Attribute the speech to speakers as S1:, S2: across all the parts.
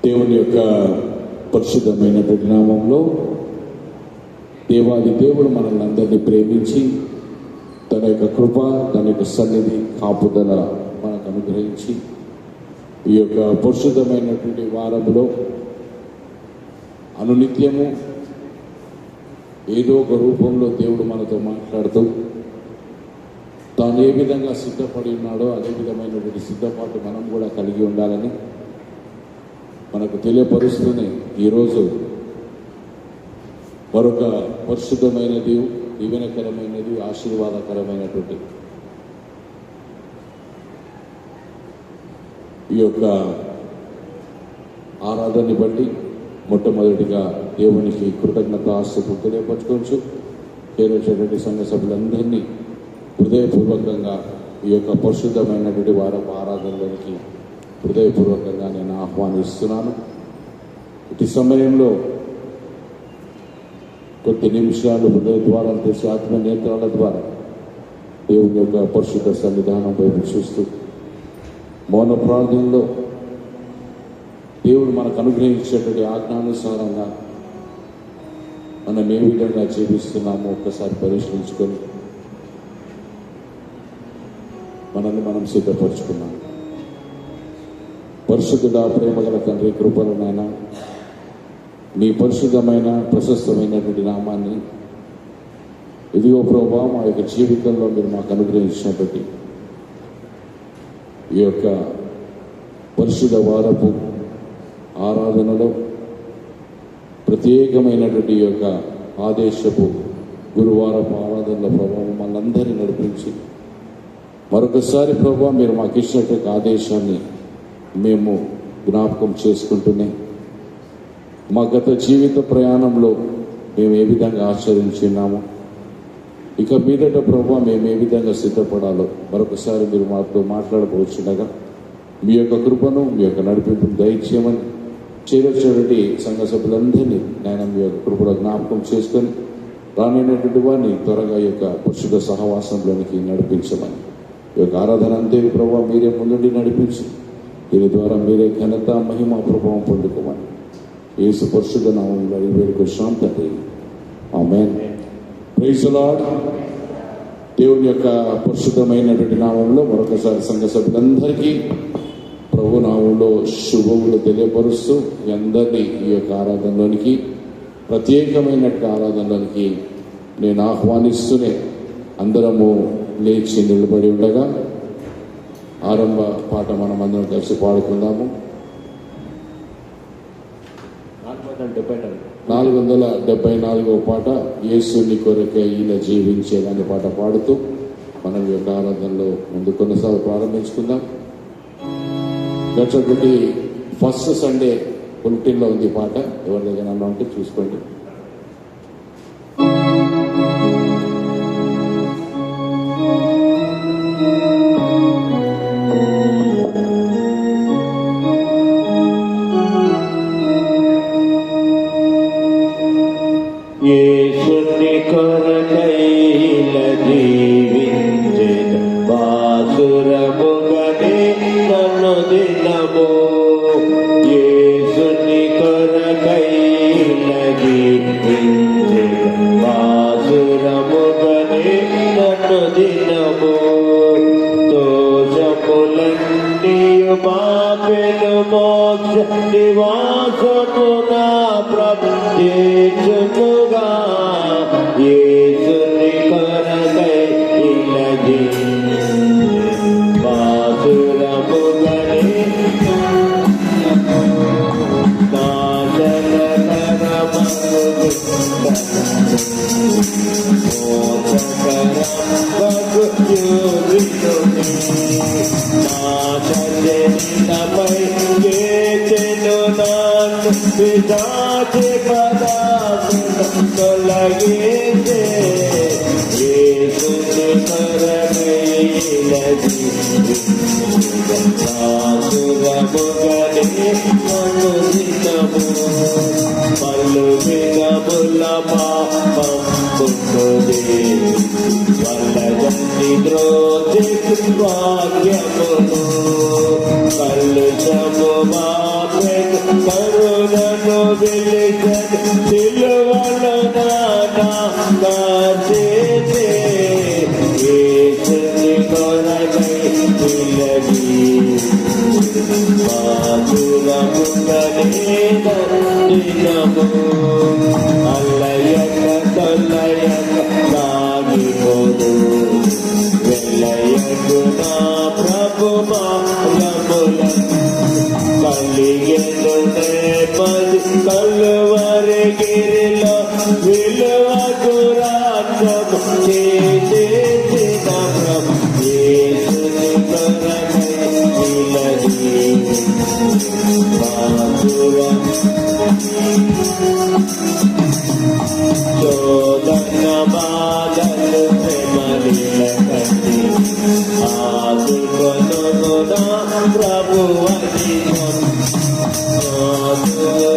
S1: దేవుని యొక్క పరిశుద్ధమైనటువంటి నామంలో దేవాది దేవుడు మనల్ని అందరినీ ప్రేమించి తన యొక్క కృప, తన యొక్క సన్నిధి, కాపుదల మనకు అనుగ్రహించి ఈ యొక్క పరిశుద్ధమైనటువంటి వారములో అనునిత్యము ఏదో ఒక రూపంలో దేవుడు మనతో మాట్లాడుతూ తాను ఏ విధంగా సిద్ధపడి ఉన్నాడో అదే విధమైనటువంటి సిద్ధపాటు మనం కూడా కలిగి ఉండాలని మనకు తెలియపరుస్తూనే ఈరోజు మరొక పరిశుద్ధమైనది, దీవెనకరమైనది, ఆశీర్వాదకరమైనటువంటి ఈ యొక్క ఆరాధనని బట్టి మొట్టమొదటిగా దేవునికి కృతజ్ఞతాస్తుతులు తెలియపరచుకోవచ్చు. చేరేటువంటి సంఘ సభ్యులందరినీ హృదయపూర్వకంగా ఈ యొక్క పరిశుద్ధమైనటువంటి వారపు ఆరాధనలోనికి హృదయపూర్వకంగా నేను ఆహ్వానిస్తున్నాను. ఇటు సమయంలో కొద్ది నిమిషాలు హృదయ ద్వారాలు తెచ్చి ఆత్మ నేత్రాల ద్వారా దేవుని యొక్క పరిశుద్ధ సన్నిధానం వైపు చూస్తూ మౌన ప్రార్థనలో దేవుడు మనకు అనుగ్రహించేటువంటి ఆజ్ఞానుసారంగా మనం ఏ విధంగా జీవిస్తున్నామో ఒక్కసారి పరిశీలించుకొని మనల్ని మనం సిద్ధపరచుకున్నాం. పరిశుద్ధుడా, ప్రేమగల తండ్రి, కృపలనైనా మీ పరిశుద్ధమైన ప్రశస్తమైనటువంటి నామాన్ని ఇదిగో ప్రభువా మా యొక్క జీవితంలో మీరు మాకు అనుగ్రహించినటువంటి ఈ యొక్క పరిశుద్ధ వారపు ఆరాధనలో ప్రత్యేకమైనటువంటి ఈ యొక్క ఆదేశపు గురువారపు ఆరాధనల ప్రభావం మమ్మల్ని అందరినీ నడిపించి మరొకసారి ప్రభువా మీరు మాకు ఇచ్చినటువంటి ఆదేశాన్ని మేము జ్ఞాపకం చేసుకుంటూనే మా గత జీవిత ప్రయాణంలో మేము ఏ విధంగా ఆచరించున్నామో ఇక మీదట ప్రభువా మేము ఏ విధంగా సిద్ధపడాలో మరొకసారి మీరు మాతో మాట్లాడబోచుండగా మీ యొక్క కృపను, మీ యొక్క నడిపింపును దయచేయమని చేరొచ్చేటువంటి సంఘ సభ్యులందరినీ నేను మీ యొక్క కృపలో జ్ఞాపకం చేసుకొని రానైనటువంటి వారిని త్వరగా ఈ యొక్క పరిశుద్ధ సహవాసంలోనికి నడిపించమని ఈ యొక్క ఆరాధన అంతే ప్రభువా మీరే ముందుండి నడిపించి దీని ద్వారా మీరే ఘనత, మహిమ, ప్రభావం పొందుకోమని యేసు పరిశుద్ధ నామములో వేడుక శాంతి. ఆమేన్. Praise the lord. దేవుని యొక్క పరిశుద్ధమైనటువంటి నామంలో మరొకసారి సంఘ సభ్యులందరికీ ప్రభు నామంలో శుభములు తెలియపరుస్తూ మీ అందరినీ ఈ యొక్క ఆరాధనలోనికి, ప్రత్యేకమైనటువంటి ఆరాధనలోనికి నేను ఆహ్వానిస్తూనే అందరము లేచి నిలబడి ఉండగా ఆరంభ పాట మనం అందరం కలిసి పాడుకుందాము. 474వ పాట, యేసుని కొరకే ఈయన జీవించేదని పాట పాడుతూ మనం ఈ యొక్క ఆరాధనలో ముందు కొన్నిసార్లు ప్రారంభించుకుందాం. గచ్చొకటి ఫస్ట్ సండే బులెటిన్లో ఉంది పాట, ఎవరి దగ్గర ఉంటే చూసుకోండి.
S2: యేసుని కొరకైల జీవించెద బాసురముగనే నన్ను దినము. యేసుని కొరకైల జీవించెద బాసురముగనే నన్ను దినము. దోషములన్నీయు పాపెను మోక్ష నివాసము నా ప్రభుగా. యేసుని కొరకై ఇలా బాసురముగనే పితాచి పదాలగే యేసుని కొరకైలది బాసురముగనే మనుదినము. పలు విధముల పాపంబున్నది వల్లగన్ని ద్రోధి వాక్యమును కలుషము మాపెను కాచేసే యేసుని కొరకై నిలగి మాధురముగనే దండినము అల్లయక తొల్లయక సాగిపోదు వెళ్ళయకు నా ప్రభు మార్గముల కలిగెను నెమ్మది కలువరి గిరిలో విలువకు రాజ్యము చేసేసిన ప్రభు యేసుని కొరకై నిలగి శోధన బాధలు శ్రమలిల కంటి ఆదుకొను నా ప్రభువని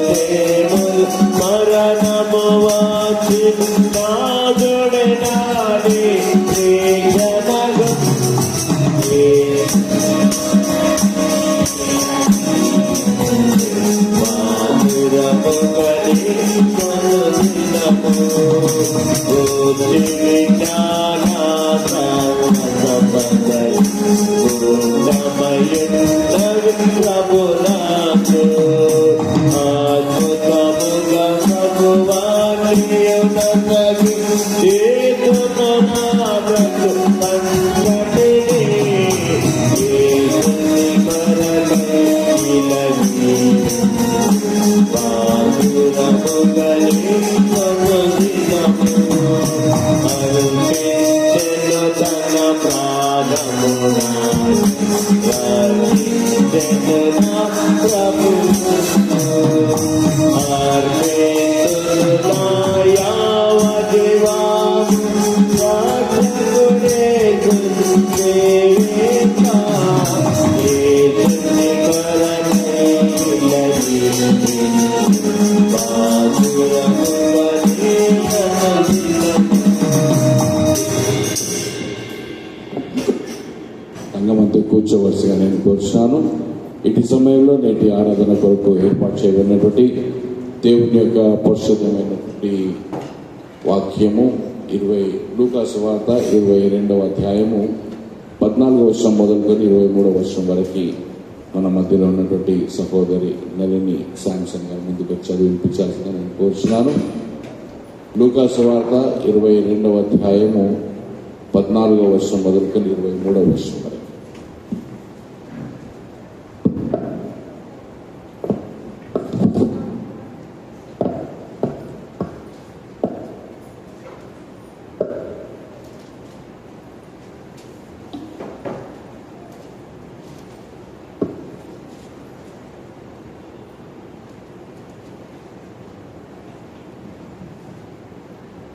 S2: దేవులు మరణము వచ్చి నాదుడే నాడి ప్రియనగు మాధురముగని కొనుదినము బుద్ధి విజ్ఞాన సంపదై పూర్ణమయుండవి ప్రభునాథు అద్భుతముగా ప్రభువానియునగి చేతును నా బ్రతు పంచటిని యేసుని కొరకై నిలగి మాధురముగని కొనుదినము అరుణించెను తన ప్రాణమునా రక్షించెను నా ప్రభువు అర్పితులు నా యావదివాము రక్షకుడేసును సేవింప యేసుని కొరకై నిలగి మాధురముగని కొనుదినము
S1: సంఘమంతా కూర్చోవలసిగా నేను కోరుచున్నాను. ఇటు సమయంలో నేటి ఆరాధన కొరకు ఏర్పాటు చేయబడినటువంటి దేవుని యొక్క పరిశుద్ధమైనటువంటి వాక్యము లూకాసు వార్త 22వ అధ్యాయము 14వ వచనం మొదలుకొని 23వ వచనం వరకు మన మధ్యలో ఉన్నటువంటి సహోదరి నళిని శాంసన్ గారి ముందుకు చదివించాల్సిందిగా నేను కోరుచున్నాను. లూకాసు వార్త 22వ అధ్యాయము 14వ వచనం మొదలుకొని 23వ వచనం వరకు.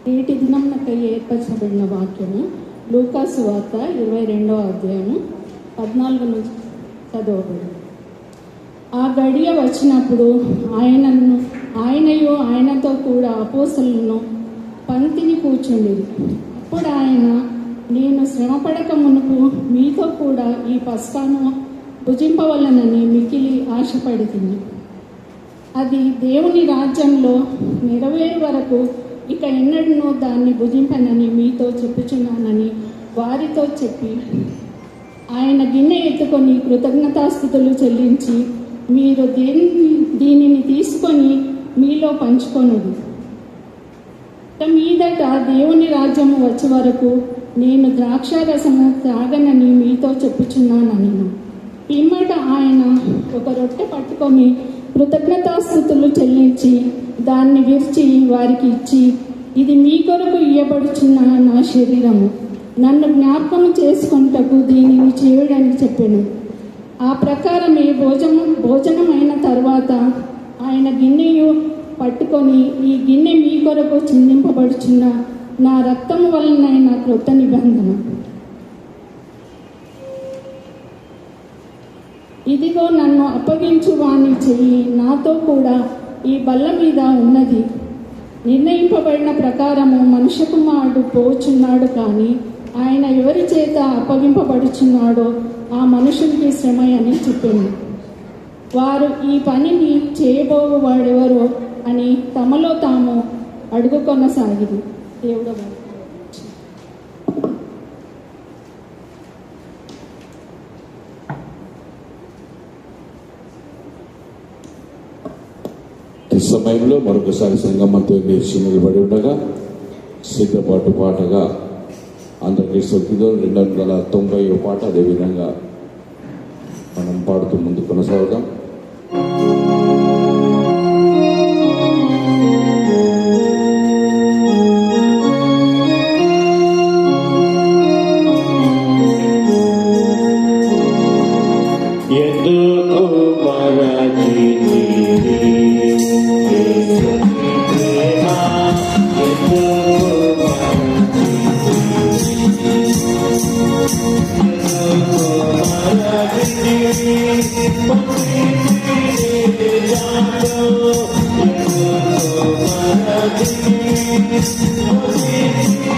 S3: నేటి దినం నాకు ఏర్పరచబడిన వాక్యము లూకాసు వార్త 22వ అధ్యాయము 14 నుంచి చదవబడింది. ఆ గడియ వచ్చినప్పుడు ఆయనయు ఆయనతో కూడా అపోస్తలులను పంక్తిని కూర్చుండేది. అప్పుడు ఆయన, నేను శ్రమపడక మునుపు మీతో కూడా ఈ పస్కాను భుజింపవలనని మికిలి ఆశపడుతుంది. అది దేవుని రాజ్యంలో నెరవేరు వరకు ఇక ఎన్నడూ దాన్ని భుజింపనని మీతో చెప్పుచున్నానని వారితో చెప్పి, ఆయన గిన్నె ఎత్తుకొని కృతజ్ఞతాస్తుతులు చెల్లించి, మీరు దీనిని తీసుకొని మీలో పంచుకొనుడి. ఇక మీదట దేవుని రాజ్యము వచ్చే వరకు నేను ద్రాక్షారసము త్రాగనని మీతో చెప్పుచున్నానని. పిమ్మట ఆయన ఒక రొట్టె పట్టుకొని కృతజ్ఞతాస్తుతులు చెల్లించి దాన్ని విరిచి వారికి ఇచ్చి, ఇది మీ కొరకు ఇయ్యబడుచున్న నా శరీరము, నన్ను జ్ఞాపకం చేసుకొనుటకు దీనిని చేయుడని చెప్పాను. ఆ ప్రకారమే భోజనమైన తర్వాత ఆయన గిన్నెయు పట్టుకొని, ఈ గిన్నె మీ కొరకు చిందింపబడుచున్న నా రక్తము వలనైన క్రొత్త నిబంధన. ఇదిగో నన్ను అప్పగించు వాని చెయ్యి నాతో కూడా ఈ బల్ల మీద ఉన్నది. నిర్ణయింపబడిన ప్రకారము మనుష్య కుమారుడు పోచున్నాడు, కానీ ఆయన ఎవరి చేత అప్పగింపబడుచున్నాడో ఆ మనుషునికి శ్రమ అని చెప్పింది. వారు ఈ పనిని చేయబోవు వాడెవరో అని తమలో తాము అడుగుకొనసాగిరి. దేవుడు వారికి
S1: ఈ సమయంలో మరొకసారి సంగమంతో లేచి నిలబడి ఉండగా సిద్ధపాటు పాటగా అందరికీ సొత్తుదో 290 పాట అదేవిధంగా మనం పాడుతూ ముందు కొనసాగుదాం.
S2: ఎందుకు మరచితివి యేసుని ప్రేమ ఎందుకు మరచితివి పంపితివి జాతో ఎందుకు మరచితివి జాతో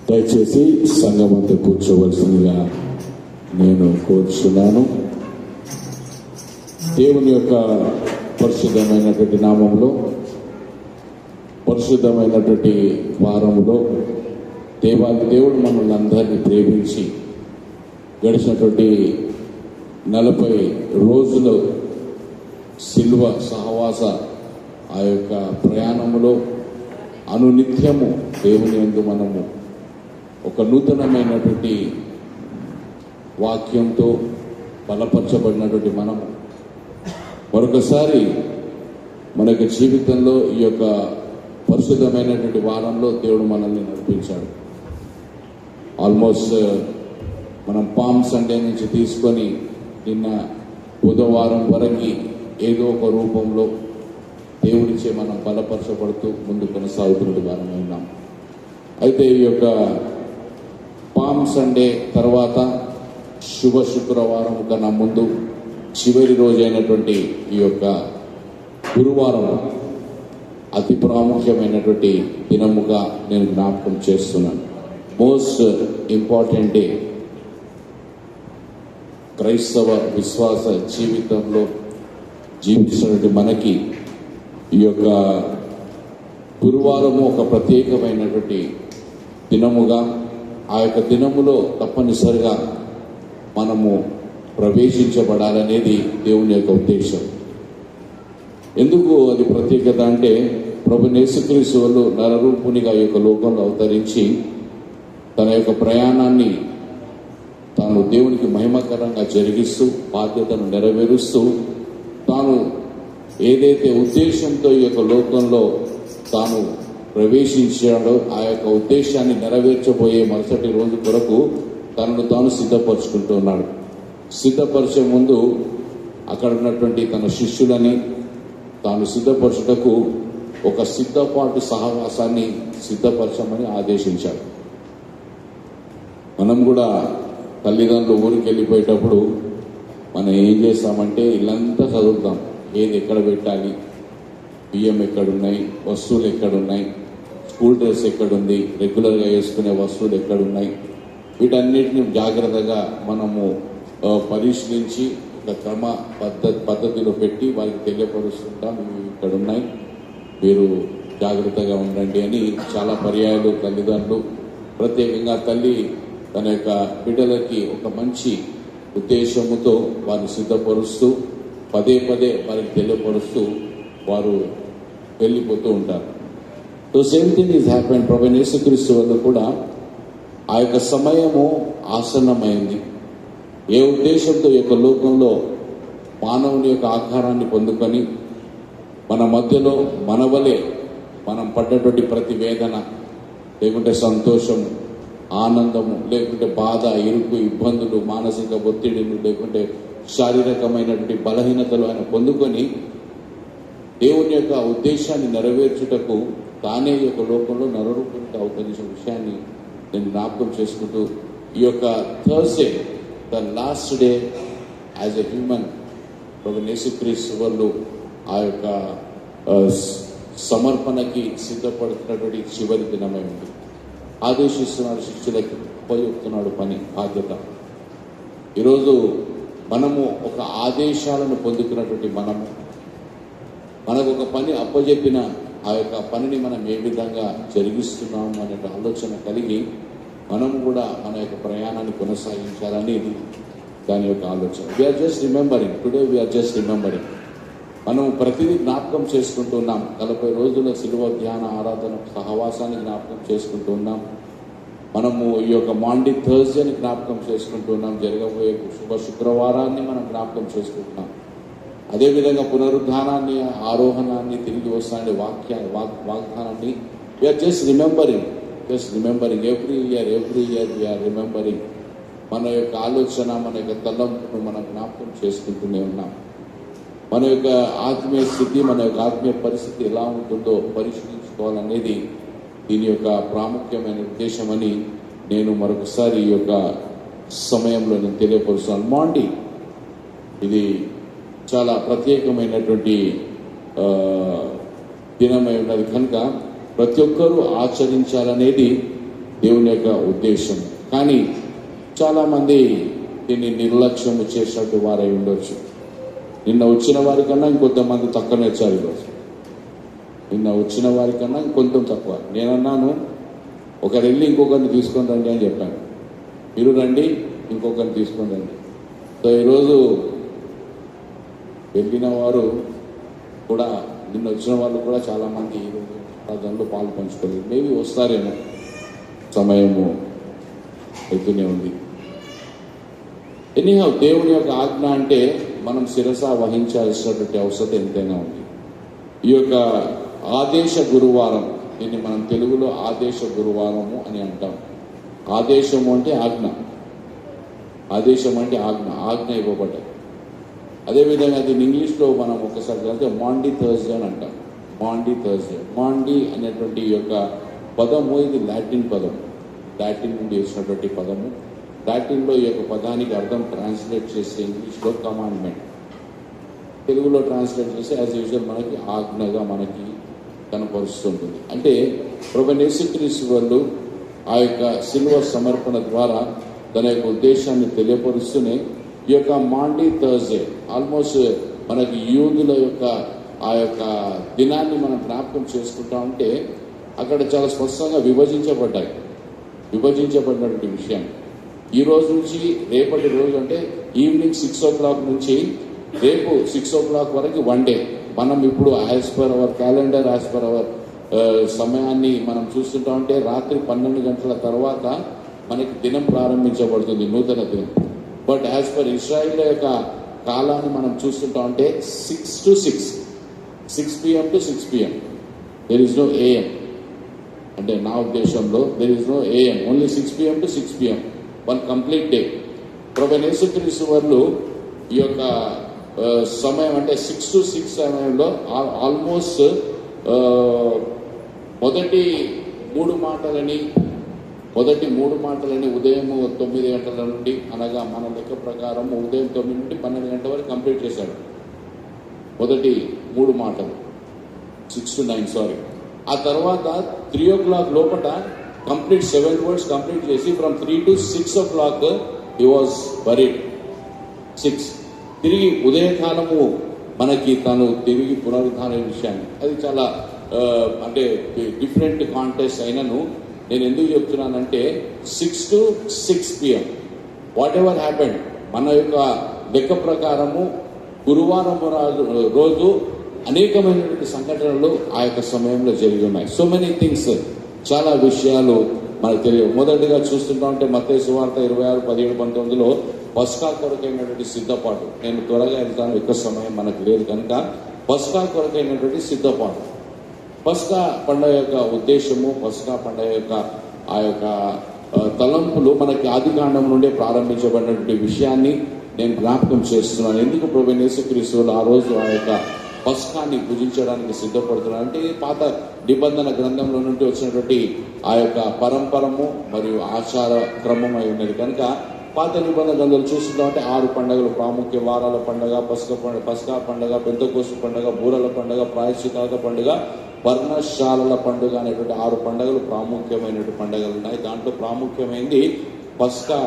S1: దయచేసి సంఘమంతా కూర్చోవలసిందిగా నేను కోరుచున్నాను. దేవుని యొక్క పరిశుద్ధమైనటువంటి నామంలో పరిశుద్ధమైనటువంటి వారములో దేవాది దేవుడు మనల్ని అందరినీ ప్రేమించి గడిచినటువంటి 40 రోజులు సిల్వ సహవాస ఆ యొక్క ప్రయాణములో అనునిత్యము దేవుని యందు మనము ఒక నూతనమైనటువంటి వాక్యంతో బలపరచబడినటువంటి మనము మరొకసారి మన యొక్క జీవితంలో ఈ యొక్క పరిశుద్ధమైనటువంటి వారంలో దేవుడు మనల్ని నడిపించాడు. ఆల్మోస్ట్ మనం పామ్ సండే నుంచి తీసుకొని నిన్న బుధవారం వరకు ఏదో ఒక రూపంలో దేవుడిచే మనం బలపరచబడుతూ ముందు కొనసాగుతున్నటువంటి వారమై ఉన్నాం. అయితే ఈ యొక్క పామ్ సండే తర్వాత శుభ శుక్రవారం కన్నా ముందు చివరి రోజైనటువంటి ఈ యొక్క గురువారం అతి ప్రాముఖ్యమైనటువంటి దినముగా నేను జ్ఞాపకం చేస్తున్నాను. మోస్ట్ ఇంపార్టెంట్ డే క్రైస్తవ విశ్వాస జీవితంలో జీవిస్తున్నటువంటి మనకి ఈ యొక్క గురువారము ఒక ప్రత్యేకమైనటువంటి దినముగా, ఆ యొక్క దినములో తప్పనిసరిగా మనము ప్రవేశించబడాలనేది దేవుని యొక్క ఉద్దేశం. ఎందుకు అది ప్రత్యేకత అంటే, ప్రభు యేసుక్రీస్తు వారు నరరూపునిగా ఈ యొక్క లోకంలో అవతరించి తన యొక్క ప్రయాణాన్ని తాను దేవునికి మహిమకరంగా జరిగిస్తూ బాధ్యతను నెరవేరుస్తూ తాను ఏదైతే ఉద్దేశంతో ఈ యొక్క లోకంలో తాను ప్రవేశించాడో ఆ యొక్క ఉద్దేశాన్ని నెరవేర్చబోయే మరుసటి రోజు కొరకు తనను తాను సిద్ధపరచుకుంటూ ఉన్నాడు. సిద్ధపరిచే ముందు అక్కడ ఉన్నటువంటి తన శిష్యులని తాను సిద్ధపరచుటకు ఒక సిద్ధపాటు సహవాసాన్ని సిద్ధపరచమని ఆదేశించాడు. మనం కూడా తల్లిదండ్రులు ఊరికి వెళ్ళిపోయేటప్పుడు మనం ఏం చేస్తామంటే ఇల్లంతా చదువుతాం. ఏది ఎక్కడ పెట్టాలి, బియ్యం ఎక్కడున్నాయి, వస్తువులు ఎక్కడున్నాయి, స్కూల్ డ్రెస్ ఎక్కడుంది, రెగ్యులర్గా వేసుకునే వస్తువులు ఎక్కడున్నాయి, వీటన్నిటిని జాగ్రత్తగా మనము పరిశీలించి ఒక క్రమ పద్ధతిలో పెట్టి వారికి తెలియపరుస్తుంటాం. ఇవి ఇక్కడ ఉన్నాయి, మీరు జాగ్రత్తగా ఉండండి అని చాలా పర్యాయాలు తల్లిదండ్రులు, ప్రత్యేకంగా తల్లి తన యొక్క బిడ్డలకి ఒక మంచి ఉద్దేశముతో వారిని సిద్ధపరుస్తూ పదే పదే వారికి తెలియపరుస్తూ వారు వెళ్ళిపోతూ ఉంటారు. So same thing is happen. ప్రభు యేసుక్రీస్తు వల్ల కూడా ఆ యొక్క సమయము ఆసన్నమైంది. ఏ ఉద్దేశంతో ఈ యొక్క లోకంలో మానవుని యొక్క ఆకారాన్ని పొందుకొని మన మధ్యలో మనవలే మనం పడ్డటువంటి ప్రతి వేదన, లేకుంటే సంతోషము, ఆనందము, లేకుంటే బాధ, ఇరుకు, ఇబ్బందులు, మానసిక ఒత్తిడిలు, లేకుంటే శారీరకమైనటువంటి బలహీనతలు ఆయన పొందుకొని దేవుని యొక్క ఉద్దేశాన్ని నెరవేర్చుటకు తానే ఈ యొక్క లోకంలో నరరూపంగా అవతరించిన విషయాన్ని నేను జ్ఞాపకం చేసుకుంటూ ఈ యొక్క Thursday, the last day as a human, ప్రభు యేసుక్రీస్తు వాళ్ళు ఆ యొక్క సమర్పణకి సిద్ధపడుతున్నటువంటి చివరి దినమై ఉంది. ఆదేశిస్తున్నాడు, శిష్యులకి ఉపయోగిస్తున్నాడు పని బాధ్యత. ఈరోజు మనము ఒక ఆదేశాలను పొందుతున్నటువంటి మనకు ఒక పని అప్పజెప్పిన ఆ యొక్క పనిని మనం ఏ విధంగా జరిగిస్తున్నాము అనే ఆలోచన కలిగి మనము కూడా మన యొక్క ప్రయాణాన్ని కొనసాగించాలనేది దాని యొక్క ఆలోచన. We're just remembering today, we're just remembering. మనం ప్రతిదీ జ్ఞాపకం చేసుకుంటున్నాం. 40 రోజుల సిలువ ధ్యాన ఆరాధన సహవాసాన్ని జ్ఞాపకం చేసుకుంటున్నాం. మనము ఈ యొక్క మాండీ థర్స్డేని జ్ఞాపకం చేసుకుంటున్నాం. జరగబోయే శుభ శుక్రవారాన్ని మనం జ్ఞాపకం చేసుకుంటున్నాం. అదేవిధంగా పునరుద్ధానాన్ని, ఆరోహణాన్ని, తిరిగి వస్తానే వాగ్దానాన్ని we're just remembering every year we're remembering. మన యొక్క ఆలోచన, మన యొక్క తలంపును మనం జ్ఞాపకం చేసుకుంటూనే ఉన్నాం. మన యొక్క ఆత్మీయ స్థితి, మన యొక్క ఆత్మీయ పరిస్థితి ఎలా ఉంటుందో పరిశీలించుకోవాలనేది దీని యొక్క ప్రాముఖ్యమైన ఉద్దేశమని నేను మరొకసారి ఈ యొక్క సమయంలో నేను తెలియపరుస్తాను. మాండీ ఇది చాలా ప్రత్యేకమైనటువంటి దినమై ఉన్నది కనుక ప్రతి ఒక్కరూ ఆచరించాలనేది దేవుని యొక్క ఉద్దేశం. కానీ చాలామంది దీన్ని నిర్లక్ష్యం చేసినట్టు వారై ఉండొచ్చు. నిన్న వచ్చిన వారికన్నా ఇంకొంతమంది తక్కువనే వచ్చారు ఈరోజు. నిన్న వచ్చిన వారికన్నా ఇంకొంచెం తక్కువ. నేనన్నాను ఒకరు వెళ్ళి ఇంకొకరిని తీసుకొని రండి అని చెప్పాను. మీరు రండి, ఇంకొకరిని తీసుకొని రండి. సో ఈరోజు వెళ్ళిన వారు కూడా, నిన్న వచ్చిన వాళ్ళు కూడా చాలామంది ఈరోజు దానిలో పాలు పంచుకోలేదు. మేబీ వస్తారేమో, సమయము అవుతూనే ఉంది. ఎనీహౌ, దేవుని యొక్క ఆజ్ఞ అంటే మనం శిరస వహించాల్సినటువంటి అవసరం ఎంతైనా ఉంది. ఈ యొక్క ఆదేశ గురువారం, దీన్ని మనం తెలుగులో ఆదేశ గురువారము అని అంటాం. ఆదేశము అంటే ఆజ్ఞ, ఆదేశం అంటే ఆజ్ఞ, ఆజ్ఞ ఇవ్వబడ్డది. అదేవిధంగా దీన్ని ఇంగ్లీష్లో మనం ఒకసారి చదివితే మాండీ థర్స్డే అని అంటాం. మాండీ థర్స్డే, మాండీ అనేటువంటి ఈ యొక్క పదము ఇది లాటిన్ పదం, లాటిన్ నుండి వచ్చినటువంటి పదము. లాటిన్లో ఈ యొక్క పదానికి అర్థం ట్రాన్స్లేట్ చేస్తే ఇంగ్లీష్లో కమాండ్మెంట్, తెలుగులో ట్రాన్స్లేట్ చేస్తే యాజ్ యూజువల్ మనకి ఆజ్ఞగా మనకి కనపరుస్తుంటుంది. అంటే ప్రభువైన యేసుక్రీస్తు వాళ్ళు ఆ యొక్క శిలువ సమర్పణ ద్వారా తన యొక్క ఉద్దేశాన్ని తెలియపరుస్తూనే ఈ యొక్క మాండీ థర్స్డే, ఆల్మోస్ట్ మనకి యూదుల యొక్క ఆ యొక్క దినాన్ని మనం జ్ఞాపకం చేసుకుంటా ఉంటే అక్కడ చాలా స్పష్టంగా విభజించబడినటువంటి విషయం. ఈ రోజు నుంచి రేపటి రోజు అంటే ఈవినింగ్ 6 o'clock నుంచి రేపు 6 o'clock వరకు 1 day. మనం ఇప్పుడు as per our calendar, as per our సమయాన్ని మనం చూస్తుంటా ఉంటే రాత్రి 12 గంటల తర్వాత మనకి దినం ప్రారంభించబడుతుంది, నూతన దినం. బట్ యాజ్ పర్ ఇజ్రాయిల్ యొక్క కాలాన్ని మనం చూస్తుంటా ఉంటే 6 to 6 p.m. to 6 p.m. There is no AM. అంటే నా ఉద్దేశంలో there is no AM, only 6 p.m. to 6 p.m. One complete day. ప్రభువైన యేసుక్రీస్తు వాళ్ళు ఈ యొక్క సమయం అంటే 6 to 6 సమయంలో ఆల్మోస్ట్ మొదటి మూడు మాటలని ఉదయం 9 గంటల నుండి, అనగా మన లెక్క ప్రకారం ఉదయం 9 నుండి 12 గంటల వరకు కంప్లీట్ చేశాడు. మొదటి 3 మాటలు 6 to 9 సారీ. ఆ తర్వాత 3 o'clock లోపల కంప్లీట్ 7 words కంప్లీట్ చేసి from 3 to 6 o'clock he was buried. 6 తిరిగి ఉదయకాలము మనకి తను తిరిగి పునరుద్ధాన విషయాన్ని, అది చాలా అంటే డిఫరెంట్ కాంటెస్ట్ అయినను నేను ఎందుకు చెప్తున్నానంటే 6 to 6 p.m. What ever happened, మన యొక్క లెక్క ప్రకారము గురువారం రోజు అనేకమైనటువంటి సంఘటనలు ఆ యొక్క సమయంలో జరిగి ఉన్నాయి. సో మెనీ థింగ్స్, చాలా విషయాలు మనకు తెలియవు. మొదటిగా చూస్తుంటా ఉంటే మత్తయి సువార్త 26:17-19లో పస్కా కొరకైనటువంటి సిద్ధపాటు. నేను త్వరగా వెళ్తాను, ఎక్కువ సమయం మనకు లేదు కనుక. పస్కా కొరకైనటువంటి సిద్ధపాటు, పస్కా పండుగ యొక్క ఉద్దేశము, పస్కా పండుగ యొక్క ఆ యొక్క తలంపులు మనకి ఆదికాండం నుండే ప్రారంభించబడినటువంటి విషయాన్ని నేను జ్ఞాపకం చేస్తున్నాను. ఎందుకు ప్రభువైన యేసుక్రీస్తు ఆ రోజు ఆ యొక్క పస్కాన్ని పూజించడానికి సిద్ధపడుతున్నారు అంటే పాత నిబంధన గ్రంథంలో నుండి వచ్చినటువంటి ఆ యొక్క పరంపరము మరియు ఆచార క్రమం అయి ఉన్నది కనుక పాత నిబంధన గ్రంథాలు చూస్తుంటామంటే 6 పండుగలు ప్రాముఖ్య, వారాల పండుగ, పస్కా పండుగ, పెంతెకోస్తు పండుగ, బూరల పండుగ, ప్రాయశ్చిత్తాల పండుగ, పర్ణశాలల పండుగ అనేటువంటి 6 పండుగలు ప్రాముఖ్యమైనటువంటి పండుగలు ఉన్నాయి. దాంట్లో ప్రాముఖ్యమైనది పస్కా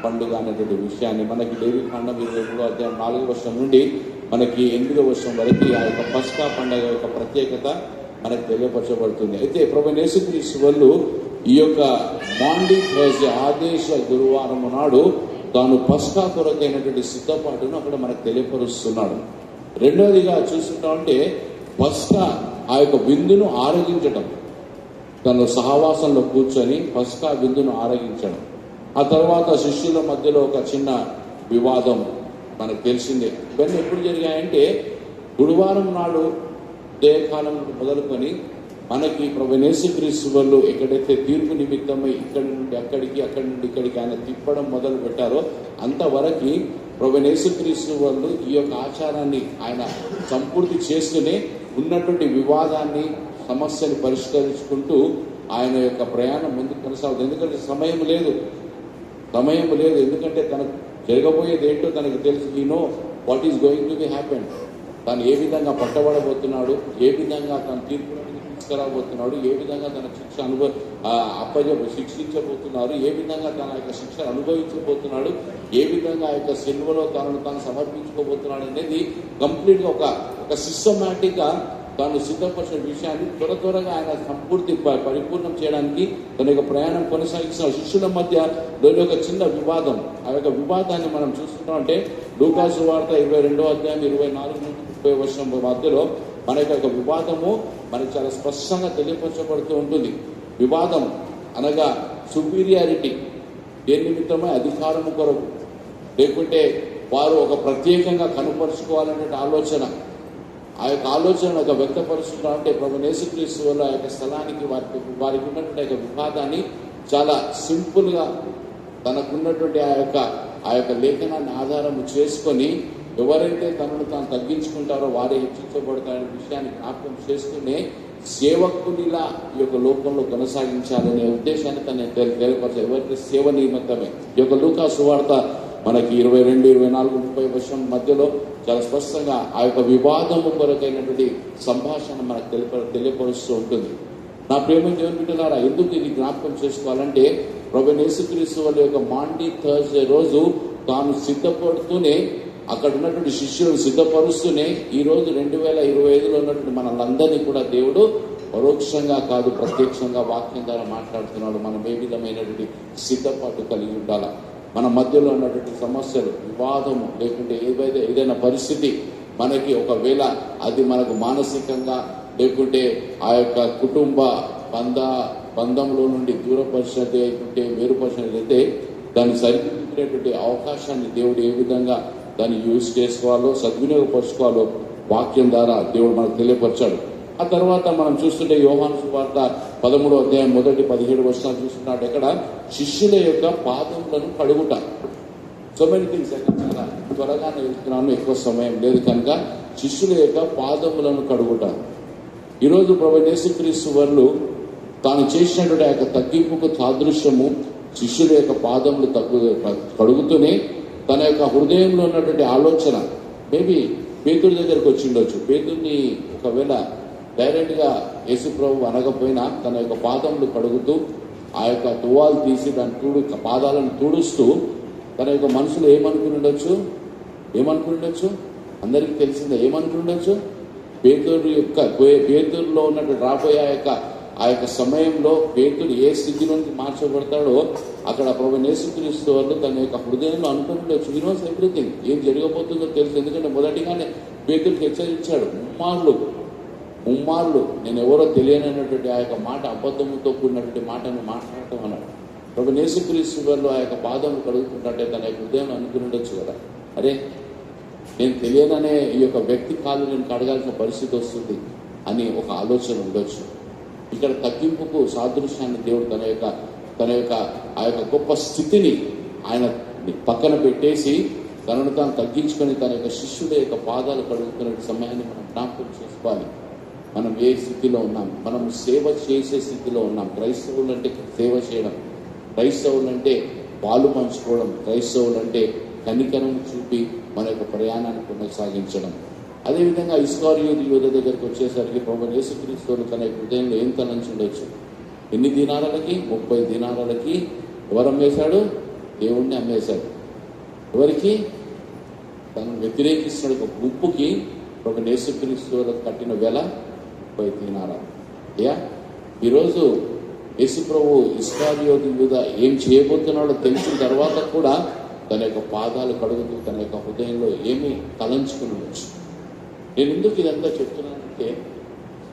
S1: పండుగ అనేటువంటి విషయాన్ని మనకి లేవికాండం 23:4 నుండి మనకి 8 వరకు ఆ యొక్క పస్కా పండుగ యొక్క ప్రత్యేకత మనకు తెలియపరచబడుతుంది. అయితే ప్రభువైన యేసుక్రీస్తు వాళ్ళు ఈ యొక్క మాండీ థర్స్డే, ఆదేశ గురువారం నాడు తాను పస్కా కొరకైనటువంటి సిద్ధపాటును అక్కడ మనకు తెలియపరుస్తున్నాడు. రెండవదిగా చూస్తుంటామంటే పస్కా ఆ యొక్క విందును ఆరగించడం, తన సహవాసంలో కూర్చొని పస్కా విందును ఆరగించడం. ఆ తర్వాత శిష్యుల మధ్యలో ఒక చిన్న వివాదం మనకు తెలిసిందే. ఇవన్నీ ఎప్పుడు జరిగాయంటే గురువారం నాడు ఉదయకాలం మొదలుకొని మనకి ప్రభువైన యేసుక్రీస్తు వాళ్ళు ఎక్కడైతే తీర్పు నిమిత్తమై ఇక్కడి నుండి అక్కడికి, అక్కడి నుండి ఇక్కడికి ఆయన తిప్పడం మొదలు పెట్టారో అంతవరకు ప్రభువైన యేసుక్రీస్తు వాళ్ళు ఈ యొక్క ఆచారాన్ని ఆయన సంపూర్తి చేస్తూనే ఉన్నటువంటి వివాదాన్ని, సమస్యను పరిష్కరించుకుంటూ ఆయన యొక్క ప్రయాణం ముందుకు కొనసాగుతుంది. ఎందుకంటే సమయం లేదు. ఎందుకంటే తనకు జరగబోయేది ఏంటో తనకు తెలుసు. He know what is going to be happen. తను ఏ విధంగా పట్టబడబోతున్నాడు, ఏ విధంగా తన తీర్పులను తీసుకురాబోతున్నాడు, ఏ విధంగా తన శిక్ష శిక్షించబోతున్నారు, ఏ విధంగా తన యొక్క శిక్ష అనుభవించబోతున్నాడు, ఏ విధంగా ఆ యొక్క సిలువలో తనను తాను సమర్పించుకోబోతున్నాడు అనేది కంప్లీట్గా ఒక సిస్టమాటిక్గా తాను సిద్ధపరిచిన విషయాన్ని త్వరగా ఆయన సంపూర్తి పరిపూర్ణం చేయడానికి తన యొక్క ప్రయాణం కొనసాగిస్తున్న శిష్యుల మధ్య దాని యొక్క చిన్న వివాదం. ఆ యొక్క వివాదాన్ని మనం చూస్తున్నాం. అంటే లూకాసు వార్త 22వ అధ్యాయం 24 నుండి 30 వర్షం మధ్యలో మన యొక్క వివాదము మనకి చాలా స్పష్టంగా తెలియపరచబడుతూ ఉంటుంది. వివాదం అనగా సుపీరియారిటీ, దేని నిమిత్తమై అధికారము కొరకు, లేకుంటే వారు ఒక ప్రత్యేకంగా కనుపరుచుకోవాలనే ఆలోచన. ఆ యొక్క ఆలోచన ఒక వ్యక్తపరుచుకున్నా అంటే ప్రభువైన యేసుక్రీస్తు వల్ల ఆ యొక్క స్థలానికి వారికి ఉన్నటువంటి యొక్క వివాదాన్ని చాలా సింపుల్గా తనకున్నటువంటి ఆ యొక్క లేఖనాన్ని ఆధారం చేసుకొని ఎవరైతే తనను తాను తగ్గించుకుంటారో వారే హెచ్చించబడతారనే విషయాన్ని జ్ఞాపకం చేసుకునే సేవకునిలా ఈ యొక్క లోకంలో కొనసాగించాలనే ఉద్దేశాన్ని తను తెలియపరచారు. ఎవరికి సేవ నిమిత్తమే. ఈ యొక్క లూకా సువార్త మనకి 22, 24, 30 వర్షం మధ్యలో చాలా స్పష్టంగా ఆ యొక్క వివాదము కొరకైనటువంటి సంభాషణ మనకు తెలియపరుస్తూ ఉంటుంది. నా ప్రేమ దేవుని బిడ్డలారా, ఎందుకు ఇది జ్ఞాపకం చేసుకోవాలంటే ప్రభువైన యేసుక్రీస్తు వాళ్ళ యొక్క మాండీ థర్స్డే రోజు తాను సిద్ధపడుతూనే అక్కడ ఉన్నటువంటి శిష్యులను సిద్ధపరుస్తూనే ఈ రోజు 2025లో ఉన్నటువంటి మనల్ని కూడా దేవుడు పరోక్షంగా కాదు ప్రత్యక్షంగా వాక్యం ద్వారా మాట్లాడుతున్నాడు. మనం ఏ విధమైనటువంటి సిద్ధపాటు కలిగి ఉండాలా. మన మధ్యలో ఉన్నటువంటి సమస్యలు, వివాదము, లేకుంటే ఏదైనా పరిస్థితి మనకి ఒకవేళ అది మనకు మానసికంగా లేకుంటే ఆ యొక్క కుటుంబ బంధంలో నుండి దూరపరిచినట్టు లేకుంటే వేరుపరిచినట్లయితే దాన్ని సరిదిద్దుకునేటువంటి అవకాశాన్ని దేవుడు ఏ విధంగా దాన్ని యూజ్ చేసుకోవాలో, సద్వినియోగపరచుకోవాలో వాక్యం ద్వారా దేవుడు మనకు తెలియపరిచాడు. ఆ తర్వాత మనం చూస్తుంటే యోహాను సువార్త 13వ అధ్యాయం 1-17 వర్షాలు చూస్తున్నట్టు ఎక్కడ శిష్యుల యొక్క పాదములను కడుగుట. సో మెనీ థింగ్స్ చాలా త్వరగానే వెళ్తున్నాను, ఎక్కువ సమయం లేదు కనుక శిష్యుల యొక్క పాదములను కడుగుట. ఈరోజు ప్రభువైన యేసుక్రీస్తు వారు తాను చేసినటువంటి ఆ యొక్క తగ్గింపుకు సాదృశ్యము శిష్యుల యొక్క పాదములు కడుగుతూనే తన యొక్క హృదయంలో ఉన్నటువంటి ఆలోచన మేబీ పేతురు దగ్గరకు వచ్చి ఉండొచ్చు. పేతుర్ని ఒకవేళ డైరెక్ట్గా యేసు ప్రభు అనకపోయినా తన యొక్క పాదములు కడుగుతూ ఆ యొక్క తువాలు తీసి దాని పాదాలను తుడుస్తూ తన యొక్క మనసులో ఏమనుకుని ఉండొచ్చు అందరికీ తెలిసిందే. ఏమనుకుని ఉండొచ్చు? పేతురులో ఉన్నటువంటి రాబోయే ఆ యొక్క సమయంలో పేతురు ఏ స్థితి నుండి మార్చబడతాడో అక్కడ ప్రభువైన యేసుక్రీస్తు వారు తన యొక్క హృదయంలో అనుకుని ఉండొచ్చు. ఈ రోజు ఎవ్రీథింగ్ ఏం జరగబోతుందో తెలుసు. ఎందుకంటే మొదటిగానే పేతురుకి హెచ్చరించాడు, ముమ్మార్లు నేను ఎవరో తెలియనటువంటి ఆ యొక్క మాట, అబద్ధముతో కూడినటువంటి మాటను మాట్లాడటం అన్నాడు. ప్రభువైన యేసుక్రీస్తు వారు ఆ యొక్క పాదము కడుగుతుంటే తన యొక్క హృదయంలో అనుకుని ఉండొచ్చు కదా, అరే నేను తెలియననే ఈ యొక్క వ్యక్తి కాలు నేను కడగాల్సిన పరిస్థితి వస్తుంది అని ఒక ఆలోచన ఉండొచ్చు. ఇక్కడ తగ్గింపుకు సాదృశ్యాన్ని దేవుడు తన యొక్క ఆ యొక్క గొప్ప స్థితిని ఆయన పక్కన పెట్టేసి తనను తాను తగ్గించుకొని తన యొక్క శిష్యుల యొక్క పాదాలు కడుగుతున్న సమయాన్ని మనం జ్ఞాపకం చేసుకోవాలి. మనం ఏ స్థితిలో ఉన్నాం? మనం సేవ చేసే స్థితిలో ఉన్నాం. క్రైస్తవులు అంటే సేవ చేయడం, క్రైస్తవులు అంటే పాలు పంచుకోవడం, క్రైస్తవులు అంటే కనికరం చూపి మన యొక్క ప్రయాణాన్ని కొనసాగించడం. అదేవిధంగా ఇస్కారియోతు యూదా దగ్గరికి వచ్చేసరికి ప్రభువైన యేసుక్రీస్తు తన హృదయంలో ఏం తలంచి ఉండొచ్చు? ఎన్ని దినారాలకి? 30 దినారాలకి ఎవరు అమ్మేశాడు? దేవుణ్ణి అమ్మేశాడు. ఎవరికి? తను వ్యతిరేకిస్తున్న ఒక గుంపుకి ప్రభువైన యేసుక్రీస్తు కట్టిన వెల 30 దినారాలు. ఈరోజు యేసు ప్రభు ఇస్కారియోతు యూదా ఏం చేయబోతున్నాడో తెలిసిన తర్వాత కూడా తన యొక్క పాదాలు కడుగుతూ తన యొక్క హృదయంలో ఏమి తలంచుకుని ఉండొచ్చు. నేను ఎందుకు ఇదంతా చెప్తున్నానంటే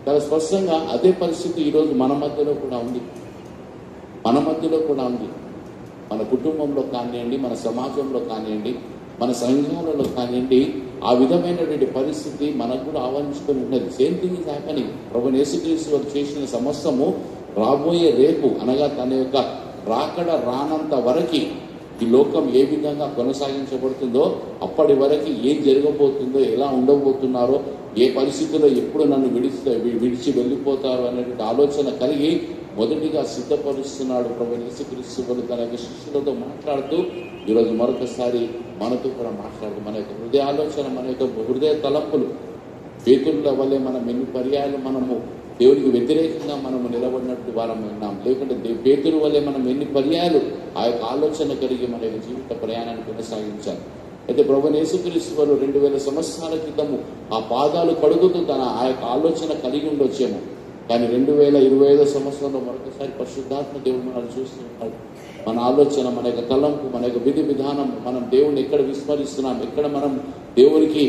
S1: చాలా స్పష్టంగా అదే పరిస్థితి ఈరోజు మన మధ్యలో కూడా ఉంది. మన కుటుంబంలో కానివ్వండి, మన సమాజంలో కానివ్వండి, మన సంఘాలలో కానివ్వండి, ఆ విధమైనటువంటి పరిస్థితి మనకు కూడా ఆవరించుకొని ఉన్నది. Same thing is happening. ప్రభువైన యేసుక్రీస్తు వారు చేసిన సమస్తము రాబోయే రేపు అనగా తన యొక్క రాకడ రానంత వరకు ఈ లోకం ఏ విధంగా కొనసాగించబడుతుందో, అప్పటి వరకు ఏం జరగబోతుందో, ఎలా ఉండబోతున్నారో, ఏ పరిస్థితుల్లో ఎప్పుడు నన్ను విడిచి వెళ్ళిపోతారో అనేటువంటి ఆలోచన కలిగి మొదటిగా సిద్ధపరుస్తున్నాడు ప్రభువైన యేసుక్రీస్తు వారు తన యొక్క శిష్యులతో మాట్లాడుతూ ఈరోజు మరొకసారి మనతో కూడా మాట్లాడుతూ మన యొక్క హృదయ ఆలోచన, మన యొక్క హృదయ తలంపులు పేతురుల వల్లే మనం ఎన్ని పర్యాయాలు మనము దేవునికి వ్యతిరేకంగా మనము నిలబడినట్టు వారం ఉన్నాం. లేకుంటే పేతురు వల్లే మనం ఎన్ని పర్యాయాలు ఆ యొక్క ఆలోచన కలిగి మన యొక్క జీవిత ప్రయాణాన్ని కొనసాగించాలి. అయితే ప్రభువైన యేసుక్రీస్తు వారు 2000 సంవత్సరాల క్రితము ఆ పాదాలు కడుగుతూ ఆ యొక్క ఆలోచన కలిగి ఉండొచ్చేమో. కానీ 2025 సంవత్సరంలో మరొకసారి పరిశుద్ధాత్మ దేవుడు మనల్ని చూస్తూ ఉన్నాడు. మన ఆలోచన, మన యొక్క తలంపు, మన యొక్క విధి విధానం, మనం దేవుణ్ణి ఎక్కడ విస్మరిస్తున్నాం, ఎక్కడ మనం దేవునికి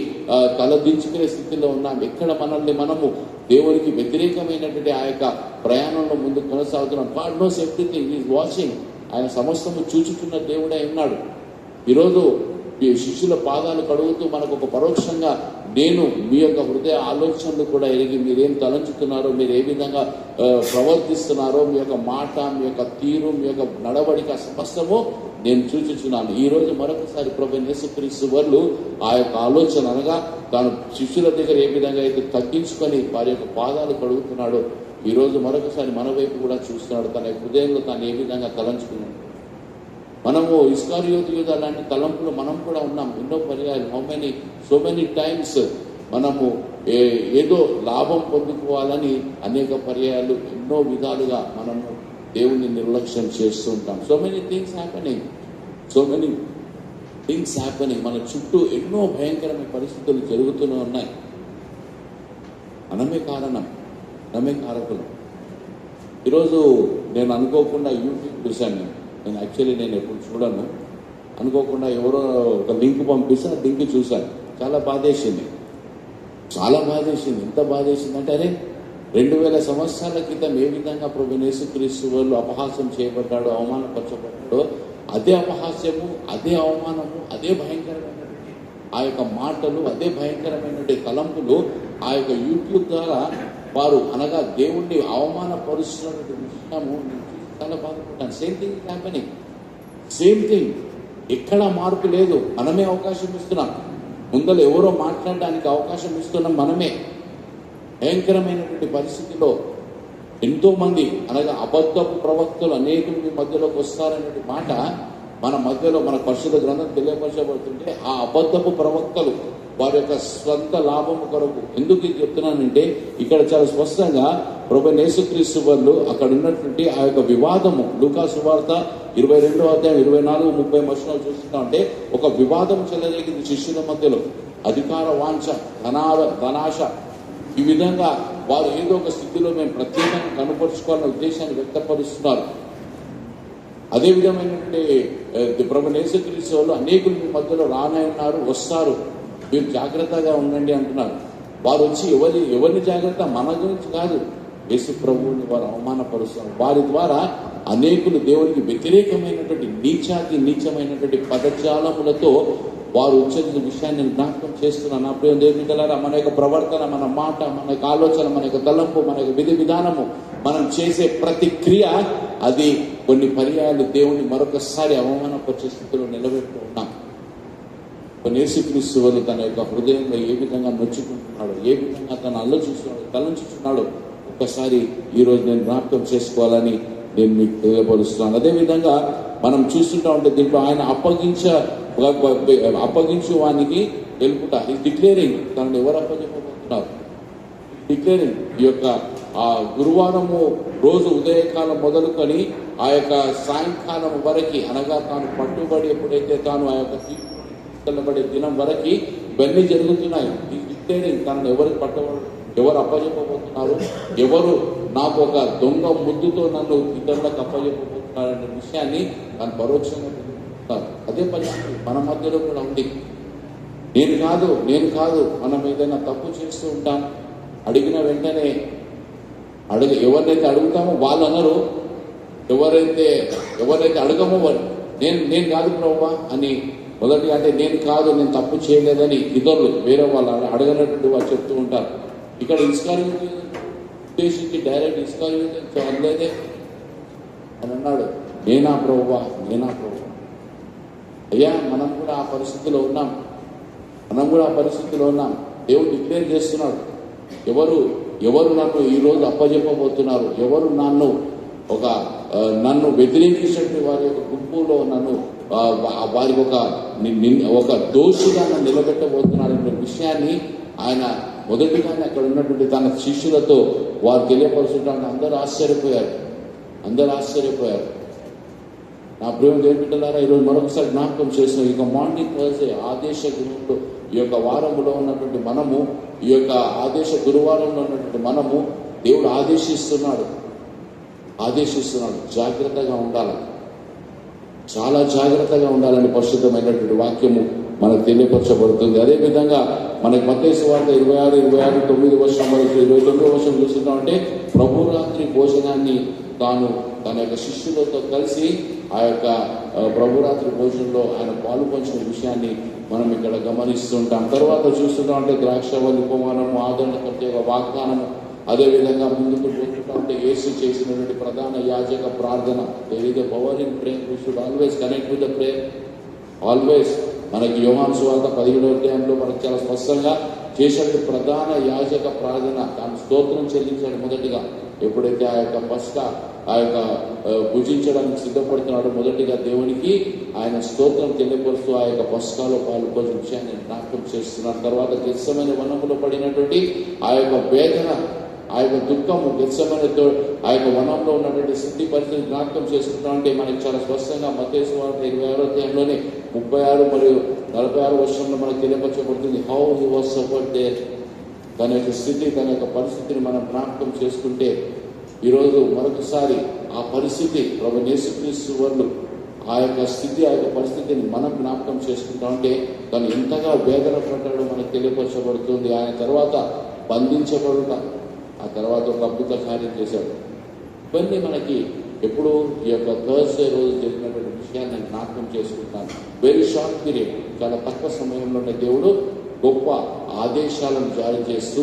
S1: తలదించుకునే స్థితిలో ఉన్నాం, ఎక్కడ మనల్ని మనము దేవునికి వ్యతిరేకమైనటువంటి ఆ యొక్క ప్రయాణంలో ముందుకు కొనసాగుతున్నాం. God knows everything, is watching. ఆయన సమస్తము చూచుతున్న దేవుడే ఉన్నాడు. ఈరోజు ఈ శిష్యుల పాదాలు కడుగుతూ మనకు ఒక పరోక్షంగా నేను మీ యొక్క హృదయ ఆలోచనలు కూడా ఎరిగి మీరేం తలంచుతున్నారో, మీరు ఏ విధంగా ప్రవర్తిస్తున్నారో, మీ యొక్క మాట, మీ యొక్క తీరు, మీ యొక్క నడవడిక సమస్తము నేను చూచుచున్నాను. ఈ రోజు మరొకసారి ప్రభువైన యేసుక్రీస్తు వారు ఆ యొక్క ఆలోచన అనగా తాను శిష్యుల దగ్గర ఏ విధంగా అయితే తగ్గించుకొని వారి యొక్క పాదాలు కడుగుతున్నాడో, ఈ రోజు మరొకసారి మన వైపు కూడా చూస్తున్నాడు. తన హృదయంలో తాను ఏ విధంగా తలంచుకున్నాడు. మనము ఇస్కారియోతు యూదా లాంటి తలంపులు మనం కూడా ఉన్నాం. ఎన్నో పర్యాయాలు సో మెనీ టైమ్స్ మనము ఏదో లాభం పొందుకోవాలని అనేక పర్యాయాలు ఎన్నో విధాలుగా మనము దేవుణ్ణి నిర్లక్ష్యం చేస్తూ ఉంటాం. సో మెనీ థింగ్స్ హ్యాపెనింగ్ మన చుట్టూ ఎన్నో భయంకరమైన పరిస్థితులు జరుగుతూనే ఉన్నాయి. మనమే కారకులు. ఈరోజు నేను అనుకోకుండా యూట్యూబ్ చూశాను. నేను ఎప్పుడు చూడను. అనుకోకుండా ఎవరో ఒక లింక్ పంపిస్తే ఆ లింక్ చూశాను. చాలా బాధేసింది. ఎంత బాధేసిందంటే, అరే 2000 సంవత్సరాల క్రితం ఏ విధంగా ప్రభువైన యేసుక్రీస్తు వారు అపహాస్యం చేయబడ్డాడో, అవమానపరచబడ్డాడో, అదే అపహాస్యము, అదే అవమానము, అదే భయంకరమైనటువంటి ఆ యొక్క మాటలు, అదే భయంకరమైనటువంటి తలంపులు ఆ యొక్క యూట్యూబ్ ద్వారా వారు అనగా దేవుణ్ణి అవమానపరుస్తున్నటువంటి విషయము చాలా బాధపడ్డాను. Same thing. ఎక్కడ మార్పు లేదు. మనమే అవకాశం ఇస్తున్నాం. ముందర ఎవరో మాట్లాడడానికి అవకాశం ఇస్తున్నాం మనమే. భయంకరమైనటువంటి పరిస్థితిలో ఎంతో మంది అనగా అబద్ధపు ప్రవక్తలు అనేకులు మీ మధ్యలోకి వస్తారనే మాట మన మధ్యలో మన పరిశుద్ధ గ్రంథం తెలియపరచబడుతుంటే, ఆ అబద్ధపు ప్రవక్తలు వారి యొక్క స్వంత లాభము కొరకు. ఎందుకు ఇది చెప్తున్నానంటే, ఇక్కడ చాలా స్పష్టంగా ప్రభువైన యేసుక్రీస్తు వారు అక్కడ ఉన్నటువంటి ఆ యొక్క వివాదము, లూకా సువార్త 22వ అధ్యాయం 24-30 వచనాలు చూస్తున్నామంటే, ఒక వివాదం చెలరేగింది శిష్యుల మధ్యలో. అధికార వాంఛ, ధనాశ, ఈ విధంగా వారు ఏదో ఒక స్థితిలో మేము ప్రత్యేకంగా కనుపరుచుకోవాలనే ఉద్దేశాన్ని వ్యక్తపరుస్తున్నారు. అదే విధమైనటువంటి ప్రభువైన యేసుక్రీస్తు వారు అనేకులు మీ మధ్యలో రానన్నారు, వస్తారు, మీరు జాగ్రత్తగా ఉండండి అంటున్నారు. వారు వచ్చి ఎవరిని జాగ్రత్త, మన గురించి కాదు, యేసు ప్రభువుని వారు అవమానపరుస్తున్నారు. వారి ద్వారా అనేకులు దేవునికి వ్యతిరేకమైనటువంటి నీచమైనటువంటి పదజాలములతో వారు ఉచ్చరించిన విషయాన్ని జ్ఞాపకం చేస్తున్నాను. నా ప్రియ దేవుని బిడ్డలారా, మన యొక్క ప్రవర్తన, మన మాట, మన యొక్క ఆలోచన, మన యొక్క తలంపు, మన యొక్క విధి విధానము, మనం చేసే ప్రతి క్రియ అది కొన్ని పర్యాయాలు దేవుని మరొకసారి అవమానపరిచే స్థితిలో నిలబెడుతూ ఉన్నాం. యేసుక్రీస్తు వారు తన యొక్క హృదయంలో ఏ విధంగా నొచ్చుకుంటున్నాడో, ఏ విధంగా తలంచుతున్నాడో ఒక్కసారి ఈరోజు నేను జ్ఞాపకం చేసుకోవాలని నేను మీకు తెలియపరుస్తున్నాను. అదేవిధంగా మనం చూస్తుంటా ఉంటే దీంట్లో ఆయన అప్పగించు వానికి తెలుపుట, ఈ డిక్లేరింగ్, తనను ఎవరు అప్పగించబోతున్నారు, డిక్లేరింగ్. ఈ యొక్క ఆ గురువారము రోజు ఉదయకాలం మొదలుకొని ఆ యొక్క సాయంకాలం వరకు, అనగా తాను పట్టుబడి ఎప్పుడైతే తాను ఆ యొక్క తీసుకెళ్ళబడే దినం వరకు ఇవన్నీ జరుగుతున్నాయి. ఈ డిక్లేరింగ్, తనను ఎవరు అప్పచెప్పబోతున్నారు, ఎవరు నాకు ఒక దొంగ ముద్దుతో నన్ను ఇతరులకు అప్పచెప్పబోతున్నారనే విషయాన్ని తను పరోక్షంగా తెలుపుతున్నారు. అదే పరిస్థితి మన మధ్యలో కూడా ఉంది. నేను కాదు మనం ఏదైనా తప్పు చేస్తూ ఉంటాం. అడిగిన వెంటనే ఎవరినైతే అడుగుతామో వాళ్ళు అనరు, ఎవరైతే అడగమో వాళ్ళు నేను కాదు ప్రభువా అని మొదటిగా అంటే నేను తప్పు చేయలేదని ఇతరులు వేరే వాళ్ళు అడగనట్టు వాళ్ళు చెప్తూ ఉంటారు. ఇక్కడ ఇస్కారియోతు ఉద్దేశించి డైరెక్ట్ ఇస్కారియోతు అనలేదే అని అన్నాడు, నేనా ప్రభువా. అయ్యా, మనం కూడా ఆ పరిస్థితిలో ఉన్నాం. దేవుడు డిక్లేర్ చేస్తున్నాడు, ఎవరు నన్ను ఈరోజు అప్పచెప్పబోతున్నారు, ఎవరు నన్ను వ్యతిరేకించినట్టు వారి యొక్క గుంపులో వారికి ఒక దోషిగా నన్ను నిలబెట్టబోతున్నాడనే విషయాన్ని ఆయన మొదటిగానే అక్కడ ఉన్నటువంటి తన శిష్యులతో వారు తెలియపరుచుంటామని అందరూ ఆశ్చర్యపోయారు. నా ప్రేమ దేవులారా, ఈరోజు మరొకసారి జ్ఞాపకం చేసిన ఈ యొక్క మార్నింగ్ థర్స్డే ఆదేశ గురువులో ఈ యొక్క వారంలో ఉన్నటువంటి మనము, ఈ యొక్క ఆదేశ గురువారంలో ఉన్నటువంటి మనము దేవుడు ఆదేశిస్తున్నాడు. జాగ్రత్తగా ఉండాలి, చాలా జాగ్రత్తగా ఉండాలని పరిశుద్ధమైనటువంటి వాక్యము మనకు తెలియపరచబడుతుంది. అదేవిధంగా మనకి మత్తయి సువార్త 26, 9 వర్షం మరియు 29 వర్షం చూస్తున్నామంటే ప్రభు రాత్రి భోజనాన్ని తాను తన యొక్క శిష్యులతో కలిసి ఆ యొక్క ప్రభురాత్రి భోజనంలో ఆయన పాలు పంచిన విషయాన్ని మనం ఇక్కడ గమనిస్తుంటాం. తర్వాత చూస్తున్నామంటే ద్రాక్షవల్లి ఉపమానము, ఆదరణ ప్రత్యేక వాగ్దానము, అదేవిధంగా ముందుకు పోతుంటే యేసు చేసినటువంటి ప్రధాన యాజక ప్రార్థన. There is a power in prayer. We should always connect with the prayer. Always మనకి యోహాను సువార్త 17వ అధ్యాయంలో మనకు చాలా స్పష్టంగా చేసినటువంటి ప్రధాన యాజక ప్రార్థన, తాను స్తోత్రం చెల్లించాడు. మొదటిగా ఎప్పుడైతే ఆ యొక్క పస్కా ఆ యొక్క భుజించడానికి సిద్ధపడుతున్నాడో మొదటిగా దేవునికి ఆయన స్తోత్రం తెలియపరుస్తూ ఆ యొక్క పస్కాలో పాల్గొనే విషయాన్ని జ్ఞాపకం చేస్తున్నారు. తర్వాత గెత్సెమనే వనములో పడినటువంటి ఆ యొక్క వేదన, ఆ యొక్క దుఃఖము, గెత్సెమనే ఆ యొక్క వనంలో ఉన్నటువంటి స్థితి పరిస్థితి జ్ఞాపకం చేసుకుంటాం. అంటే మనకి చాలా స్పష్టంగా మత్తయి సువార్త 26వ అధ్యాయంలోనే 36 మరియు 46 వర్షంలో మనకు తెలియపరచబడుతుంది. How he was suffered there. తన యొక్క స్థితి, తన యొక్క పరిస్థితిని మనం జ్ఞాపకం చేసుకుంటే ఈరోజు మరొకసారి ఆ పరిస్థితి ప్రభు యేసుక్రీస్తు వాళ్ళు ఆ యొక్క స్థితి, ఆ యొక్క పరిస్థితిని మనం జ్ఞాపకం చేసుకుంటామంటే తను ఎంతగా వేదన పడ్డాడో మనకు తెలియపరచబడుతుంది. ఆయన తర్వాత బంధించబడుట, ఆ తర్వాత ఒక అద్భుత కార్యం చేశాడు. ఇవన్నీ మనకి ఎప్పుడు ఈ యొక్క థర్స్డే రోజు జరిగినటువంటి విషయాన్ని నేను జ్ఞాపకం చేసుకుంటాను. వెరీ షార్ట్ పీరియడ్, చాలా తక్కువ సమయంలోనే దేవుడు గొప్ప ఆదేశాలను జారీ చేస్తూ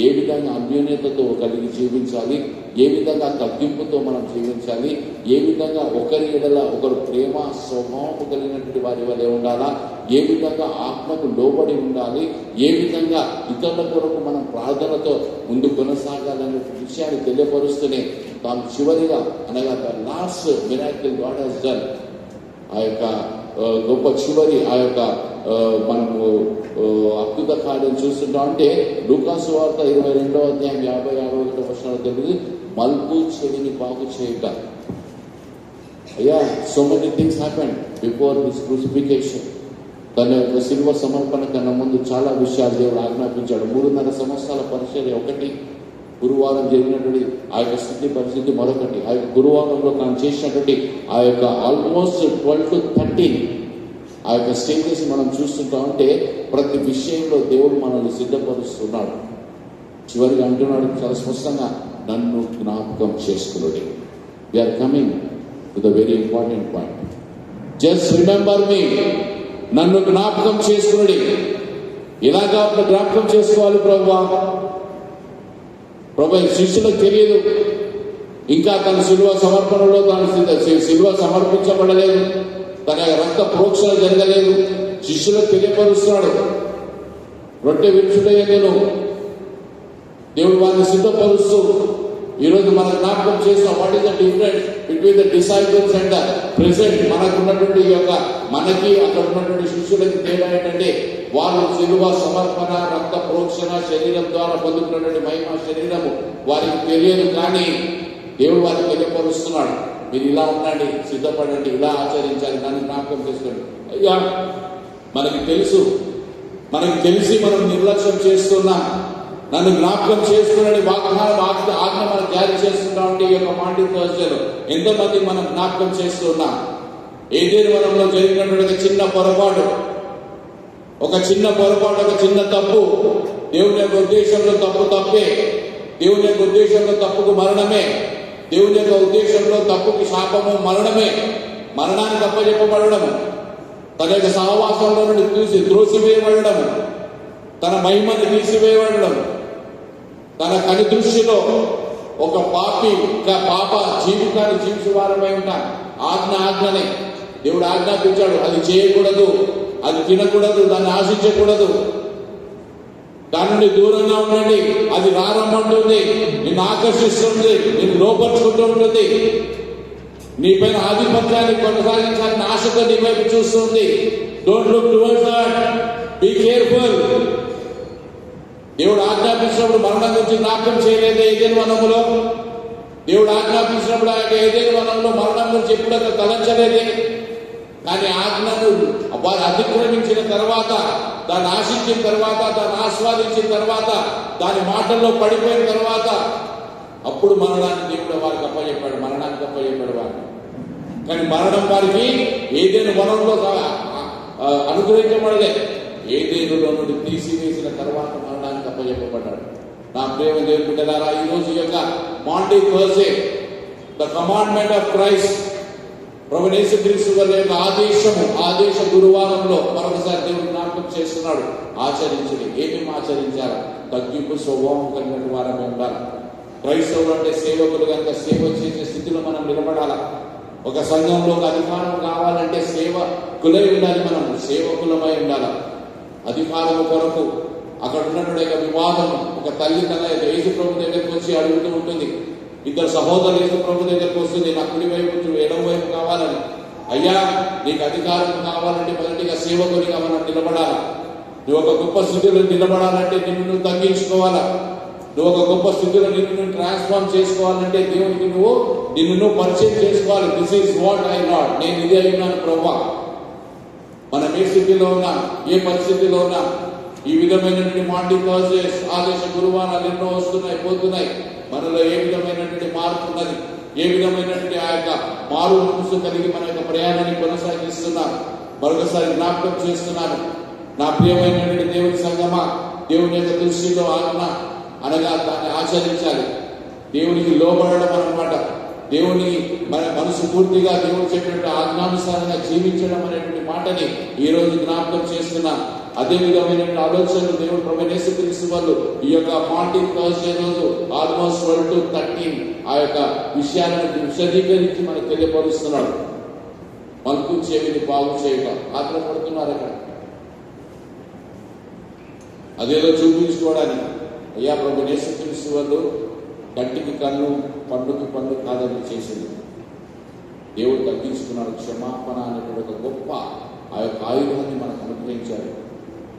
S1: ఏ విధంగా అన్యోన్యతతో కలిగి జీవించాలి, ఏ విధంగా తగ్గింపుతో మనం జీవించాలి, ఏ విధంగా ఒకరి ఎడల ఒకరు ప్రేమ స్వభావం కలిగినటువంటి వారి వలె ఉండాలా, ఏ విధంగా ఆత్మకు లోబడి ఉండాలి, ఏ విధంగా ఇతరుల కొరకు మనం ప్రార్థనతో ముందు కొనసాగాలనే విషయాన్ని తెలియపరుస్తూనే తాను చివరిగా అనగా the last miracle God has done, ఆ యొక్క గొప్ప చివరి ఆ యొక్క మనము అద్భుత కార్యం చూస్తుంటాం. అంటే లూకాసు వార్త 22వ అధ్యాయం 50-51 వర్షాలు తెలియదు, మల్పు చెవిని బాగు చేయుట. అయ్యా, so many things happen before his crucifixion. తన యొక్క శిలువ సమర్పణ కన్నా ముందు చాలా విషయాలు దేవుడు ఆజ్ఞాపించాడు. 3.5 సంవత్సరాల పరిచర్య ఒకటి, గురువారం జరిగినటువంటి ఆ యొక్క స్థితి పరిస్థితి మరొకటి, ఆ యొక్క గురువారంలో తాను చేసినటువంటి ఆ యొక్క ఆల్మోస్ట్ 12 to 13 ఆ యొక్క స్టేజెస్ మనం చూస్తుంటాం. అంటే ప్రతి విషయంలో దేవుడు మనల్ని సిద్ధపరుస్తున్నాడు. చివరిగా అంటున్నాడు చాలా స్పష్టంగా, నన్ను జ్ఞాపకం చేసుకున్నాడు. We're coming to the very important point. Just remember me. నన్ను జ్ఞాపకం చేసుకున్నాడు. ఇలాగా జ్ఞాపకం చేసుకోవాలి ప్రభువా. ప్రభు శిష్యులకు తెలియదు, ఇంకా తన శిలువ సమర్పణలో తాను శిలువ సమర్పించబడలేదు, తన రక్త ప్రోక్షణ జరగలేదు. శిష్యులకు తెలియపరుస్తున్నాడు. రొట్టె విరుచుటయ్యను దేవుడు వారిని సిద్ధపరుస్తూ ఈరోజు మన జ్ఞాపకం చేసిన what is the difference between the disciples and the present. మనకున్నటువంటి యొక్క మనకి అక్కడ ఉన్నటువంటి శిష్యులకి తేడా ఏంటంటే వారు శిలువ సమర్పణ, రక్త ప్రోక్షణ, శరీరం ద్వారా పొందుకున్నటువంటి మహిమ శరీరము వారికి తెలియదు. కానీ దేవుడు వారికి తెలియపరుస్తున్నాడు, మీరు ఇలా ఉండండి, సిద్ధపడండి, ఇలా ఆచరించాలి, దాన్ని జ్ఞాపకం చేసుకోండి. అయ్యా, మనకి తెలిసి మనం నిర్లక్ష్యం చేస్తున్నాం. నన్ను జ్ఞాపకం చేసుకుని ఆజ్ఞ మనం జారీ చేస్తున్నాం. అంటే ఈ యొక్క మార్నింగ్ థర్స్డేలో ఎంతమంది మనం జ్ఞాపకం చేస్తున్నాం. ఏదేని వనంలో జరిగినటువంటి ఒక చిన్న పొరపాటు, ఒక చిన్న తప్పు దేవుని యొక్క ఉద్దేశంలో తప్పే. దేవుని యొక్క ఉద్దేశంలో తప్పుకు మరణమే. దేవుని యొక్క ఉద్దేశంలో తప్పుకి శాపము మరణమే. మరణానికి అప్పచెప్పబడము, తన యొక్క సహవాసంలో నుండి త్రోసివేయబడము, తన మహిమని తీసివేయబడడం, తన కని దృష్టిలో ఒక పాప జీవితాన్ని జీవించేవారమై ఉంటాం. ఆజ్ఞనే దేవుడు ఆజ్ఞాపించాడు. అది చేయకూడదు, అది తినకూడదు, దాన్ని ఆశించకూడదు, దాని నుండి దూరంగా ఉండండి. అది రారమ్మంటుంది, నిన్ను ఆకర్షిస్తుంది, నిన్ను లోపరుచుకుంటూ ఉంటుంది, నీ పైన ఆధిపత్యాన్ని కొనసాగించాలని ఆశతో నీ వైపు చూస్తుంది. Don't look towards that, be careful. దేవుడు ఆజ్ఞాపించినప్పుడు మరణం గురించి జ్ఞాపకం చేయలేదు. ఏదైనా వనములో దేవుడు ఆజ్ఞాపించినప్పుడు ఆయన ఏదైనా వనంలో మరణం గురించి ఎప్పుడైతే తలంచలేదే, కానీ ఆజ్ఞను వారు అతిక్రమించిన తర్వాత, దాన్ని ఆశించిన తర్వాత, దాన్ని ఆస్వాదించిన తర్వాత, దాని మాటల్లో పడిపోయిన తర్వాత అప్పుడు మరణాన్ని దేవుడు వారికి అప్పచెప్పాడు, మరణానికి అప్పచెప్పాడు వారికి. కానీ మరణం వారికి ఏదైనా వనంలో అనుగ్రహించబడలే, ఏదేనులో నుండి తీసివేసిన తర్వాత మరణానికి అప్పచెప్పబడ్డాడు. నా ప్రేమ దేవుని బిడ్డలారా, ఈ రోజు యొక్క Monty Thursday, the commandment of Christ, ప్రభువైన యేసుక్రీస్తు వారి యొక్క ఆదేశ గురువారంలో మరొకసారి దేవుడు జ్ఞాపకం చేస్తున్నాడు. ఆచరించండి. ఏమేమి ఆచరించాలి? తగ్గింపు స్వభావం కలిగిన వారమే ఉండాలి. క్రైస్తవులు అంటే సేవకులు కనుక సేవ చేసే స్థితిలో మనం నిలబడాలి. ఒక సంఘంలో ఒక అధికారం కావాలంటే సేవకులై ఉండాలి. మనం సేవకులమై ఉండాలి. అధికారం కొరకు అక్కడ ఉన్నటువంటి యొక్క వివాదం, ఒక తల్లి తన యేసు ప్రభు దగ్గరికి వచ్చి అడుగుతూ ఉంటుంది. ఇద్దరు సహోదరులు యేసు ప్రభు దగ్గరికి వస్తుంది, నా కుడి వైపు ఎడమ వైపు కావాలని. అయ్యా, నీకు అధికారం కావాలంటే మొదటిగా సేవకునిగా మనం నిలబడాలా. నువ్వు ఒక గొప్ప స్థితిలో నిలబడాలంటే నిన్ను నువ్వు తగ్గించుకోవాలా. నువ్వు ఒక గొప్ప స్థితిలో నిన్ను ట్రాన్స్ఫార్మ్ చేసుకోవాలంటే దేవునికి నిన్ను పరిచయం చేసుకోవాలి. This is what I not, నేను ఇదే అయినాను ప్రభా. మనం ఏ స్థితిలో ఉన్నా, ఏ పరిస్థితిలో ఉన్నా, ఈ విధమైనటువంటి మాంటీ థర్స్డేస్, ఆదేశ గురువారాలు ఎన్నో వస్తున్నాయి, పోతున్నాయి. మనలో ఏ విధమైనటువంటి మార్పు ఉన్నది, ఏ విధమైనటువంటి ఆ యొక్క మారు మనసు కలిగి మన యొక్క ప్రయాణాన్ని కొనసాగిస్తున్నాం. మరొకసారి జ్ఞాపకం చేస్తున్నాను, నా ప్రియమైనటువంటి దేవుని సంగమా, దేవుని యొక్క దృష్టిలో ఆజ్ఞ అనగా దాన్ని ఆచరించాలి. దేవునికి లోబడడం అన్నమాట. దేవుని మన మనసు పూర్తిగా దేవుడు చెప్పినట్టు ఆజ్ఞానుసారంగా జీవించడం అనేటువంటి మాటని ఈ రోజు జ్ఞాపకం చేస్తున్నాం. అదే విధమైనటువంటి ఆలోచనలు దేవుడు ప్రభువైన యేసుక్రీస్తు వాళ్ళు ఈ యొక్క మాంటీ థర్స్డే రోజు ఆల్మోస్ట్ 12 to 13 ఆ యొక్క విషయాలను విశదీకరించి మనకు తెలియపరుస్తున్నాడు. మలుపు చెవిని బాగు చేయక ఆత్రపడుతున్నారు అక్కడ. అదేదో చూపించుకోవడానికి. అయ్యా, ప్రభువైన యేసుక్రీస్తు వాళ్ళు కంటికి కన్ను, పండుకి పండు కాదని చేసింది. దేవుడు తగ్గించుకున్నాడు. క్షమాపణ అనేటువంటి ఒక గొప్ప ఆ యొక్క ఆయుధాన్ని మనకు అనుగ్రహించాడు.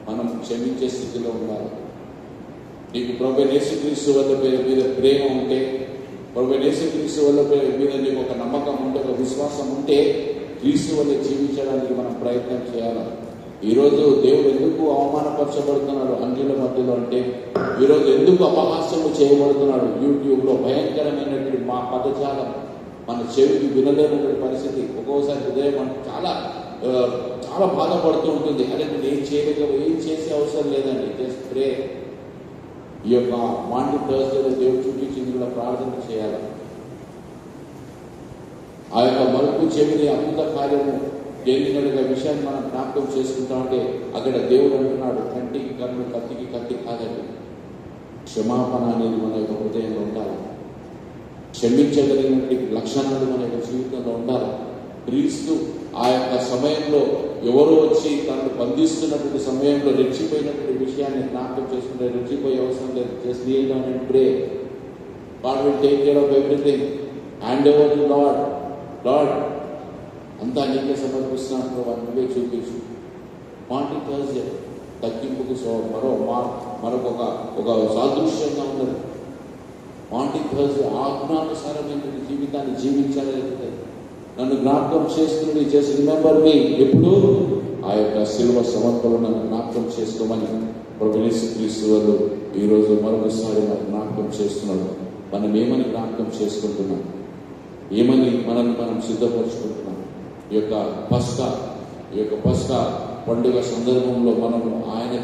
S1: మనం క్షమించే స్థితిలో ఉండాలి. నీకు ప్రభువైన యేసుక్రీస్తు వల్ల మీద ప్రేమ ఉంటే, ప్రభువైన యేసుక్రీస్తు వల్ల మీద నీకు ఒక నమ్మకం ఉంటే, ఒక విశ్వాసం ఉంటే, క్రీస్తు వల్ల జీవించడానికి మనం ప్రయత్నం చేయాలి. ఈరోజు దేవుడు ఎందుకు అవమానపరచబడుతున్నాడు అన్యుల మధ్యలో అంటే, ఈరోజు ఎందుకు అపహాస్యము చేయబడుతున్నాడు? యూట్యూబ్లో భయంకరమైనటువంటి మా పదజాలం మన చెవికి వినలేనటువంటి పరిస్థితి. ఒక్కోసారి హృదయం మనకు చాలా చాలా బాధపడుతూ ఉంటుంది. అరే, నేను ఏం చేసే అవసరం లేదండి, జస్ట్ ప్రే. ఈ యొక్క మాంటీ థర్స్డేలో దేవుడు చూపించింది కూడా ప్రార్థన చేయాలి. ఆ యొక్క మలుపు చెవిని అద్భుత కార్యము జరిగినట్టుగా విషయాన్ని మనం జ్ఞాపకం చేసుకుంటా ఉంటే అక్కడ దేవుడు అంటున్నాడు, కంటికి కన్ను, కత్తికి కత్తి కాదండి. క్షమాపణ అనేది మన యొక్క హృదయంలో ఉండాలి. క్షమించగలిగినటువంటి లక్షణాలు మన యొక్క జీవితంలో ఉండాలి. క్రీస్తు ఆ యొక్క సమయంలో ఎవరో వచ్చి తనను బంధిస్తున్నటువంటి సమయంలో రెచ్చిపోయినటువంటి విషయాన్ని జ్ఞాపకం చేసుకుంటే, రెచ్చిపోయే అవసరం లేదు. Just kneel down and pray. God will take care of everything. Hand over to Lord. Lord, అంతా నీకే సమర్పిస్తున్నప్పుడు నువ్వే చూపించు. మాంటీ థర్స్డే తగ్గింపుకు మరొక సాదృశ్యంగా ఉన్నది. మాంటీ థర్స్డే ఆజ్ఞానుసారమైనటువంటి జీవితాన్ని జీవించాలంటే నన్ను జ్ఞాపకం చేసుకుని, జస్ట్ రిమెంబర్ మీ. ఎప్పుడు ఆ యొక్క శిలువ సమర్పణలో నన్ను జ్ఞాపకం చేసుకోమని ప్రభువైన యేసుక్రీస్తు వాళ్ళు ఈరోజు మరొకసారి మనం జ్ఞాపకం చేస్తున్నాడు. మనం ఏమని జ్ఞాపకం చేసుకుంటున్నాం, ఏమని మనల్ని మనం సిద్ధపరుచుకుంటున్నాం. ఈ యొక్క పస్కా పండుగ సందర్భంలో మనము ఆయన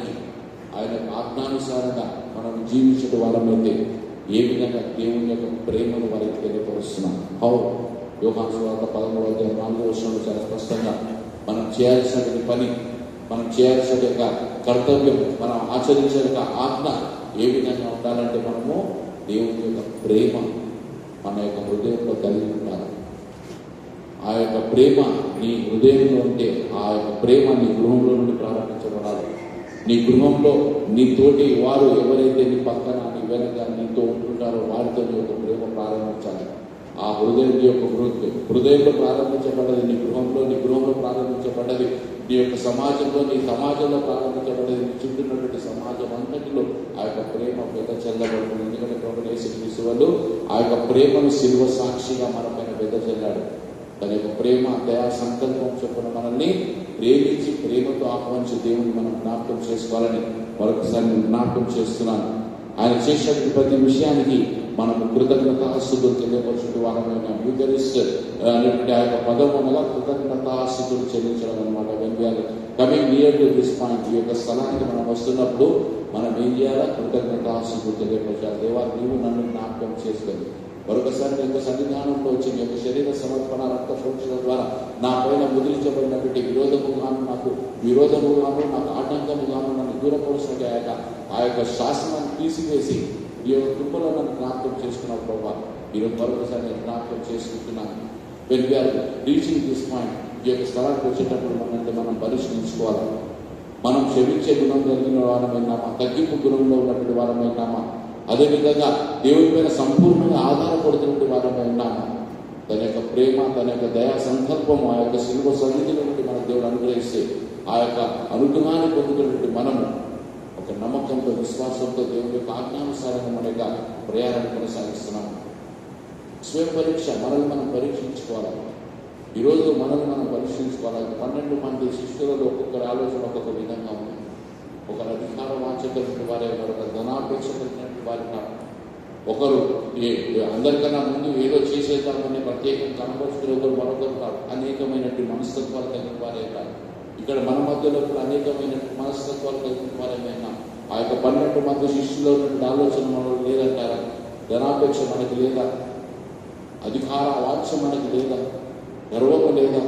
S1: ఆజ్ఞానుసారంగా మనం జీవించడం వాళ్ళమైతే ఏ విధంగా దేవుని యొక్క ప్రేమను వారికి తెలియపరుస్తున్నాం. యోహాను సువార్త 13:4 చాలా స్పష్టంగా మనం చేయాల్సిన పని, మనం చేయాల్సిన యొక్క కర్తవ్యం, మనం ఆచరించే యొక్క ఆజ్ఞ ఏ విధంగా ఉండాలంటే మనము దేవుని యొక్క ప్రేమ మన యొక్క హృదయంలో కలిగి ఉండాలి. ఆ యొక్క ప్రేమ నీ హృదయంలో ఉంటే ఆ యొక్క ప్రేమ నీ గృహంలో నుండి ప్రారంభించబడాలి. నీ గృహంలో నీ తోటి వారు ఎవరైతే నీ పక్కన, నీ వెనక నీతో ఉంటుంటారో వారితో నీ యొక్క ప్రేమ ప్రారంభించాలి. ఆ హృదయంలో ప్రారంభించబడ్డది నీ గృహంలో ప్రారంభించబడ్డది నీ యొక్క సమాజంలో ప్రారంభించబడ్డది. నీ చుట్టూన్నటువంటి సమాజం అంతటిలో ఆ యొక్క ప్రేమ పెద్ద చెందబడుతుంది. ఎందుకంటే ప్రభువైన యేసుక్రీస్తు వాళ్ళు ఆ యొక్క ప్రేమను శిలువ సాక్షిగా మన పైన వెదజల్లాడు. తన యొక్క ప్రేమ దయా సంకల్పం చొప్పున మనల్ని ప్రేమించి ప్రేమతో ఆహ్వానించి దేవుని మనం జ్ఞాపకం చేసుకోవాలని మరొకసారి నేను జ్ఞాపకం చేస్తున్నాను. ఆయన చేసే ప్రతి విషయానికి మనము కృతజ్ఞతాస్తుతులు తెలియపరచుకుంటూ వారమైన యూకరిస్ట్ అనేటువంటి ఆ యొక్క పదం అనగా కృతజ్ఞతాస్తుతులు చెల్లించడం అనమాట. Venkaiah coming near to this point, ఈ యొక్క స్థలానికి మనం వస్తున్నప్పుడు మనం ఏం చేయాలా? కృతజ్ఞతాస్తుతులు తెలియపరచాలి. దేవా, నీవు నన్ను జ్ఞాపకం చేసుకొని మరొకసారి నీ యొక్క సన్నిధానంలో వచ్చి నీ యొక్క శరీర సమర్పణ రక్త ప్రోక్షణ ద్వారా నా పైన ముద్రించబడినటువంటి విరోధముగాను నాకు ఆటంకముగాను నన్ను దూరపరుచినట్టు ఆ యొక్క శాసనాన్ని తీసివేసి ఈ యొక్క కృపలో నన్ను జ్ఞాపకం చేసుకున్న ప్రభావ ఈరోజు మరొకసారి నేను జ్ఞాపకం చేసుకుంటున్నాను. When we're reaching this point, ఈ యొక్క స్థలానికి వచ్చేటప్పుడు మనం పరిశీలించుకోవాలి. మనం క్షమించే గుణం కలిగిన వారమైనామా, తగ్గింపు గుణంలో ఉన్నటువంటి వారమైనామా, అదేవిధంగా దేవుని పైన సంపూర్ణంగా ఆధారపడుతున్నటువంటి వారమైనామా, తన యొక్క ప్రేమ తన యొక్క దయా సంకల్పము ఆ యొక్క శిల్వ సన్నిధిలో నుండి మన దేవుడు అనుగ్రహిస్తే ఆ యొక్క అనుగ్రహాన్ని పొందుతున్నటువంటి మనము ఒక నమ్మకంతో విశ్వాసంతో దేవుని యొక్క ఆజ్ఞానుసారంగా మన యొక్క ప్రయాణాన్ని కొనసాగిస్తున్నాము. స్వయం పరీక్ష మనల్ని మనం పరీక్షించుకోవాలి. ఈరోజు మనల్ని మనం పరీక్షించుకోవాలి. 12 మంది శిష్యులలో ఒక్కొక్కరి ఆలోచన ఒక్కొక్క విధంగా ఉంది. ఒకరు అధికార వాంఛ కలిగిన వారే, మరొక ధనాపేక్ష కలిగినటువంటి వారి, ఒకరు అందరికన్నా ముందు ఏదో చేసేద్దామని ప్రత్యేకం కనపరుచుకుని ఒకరు మరొకరు అనేకమైనటువంటి మనస్తత్వాలు కలిగిన వారే కాదు. ఇక్కడ మన మధ్యలో కూడా అనేకమైనటువంటి మనస్తత్వాలు కలిగిన వారేమైనా ఆ యొక్క 12 మంది శిష్యుల్లో ఉన్నటువంటి ఆలోచన మనకు లేదంటారా? ధనాపేక్ష మనకి లేదా? అధికార వాంఛ మనకి లేదా? గర్వము లేదా?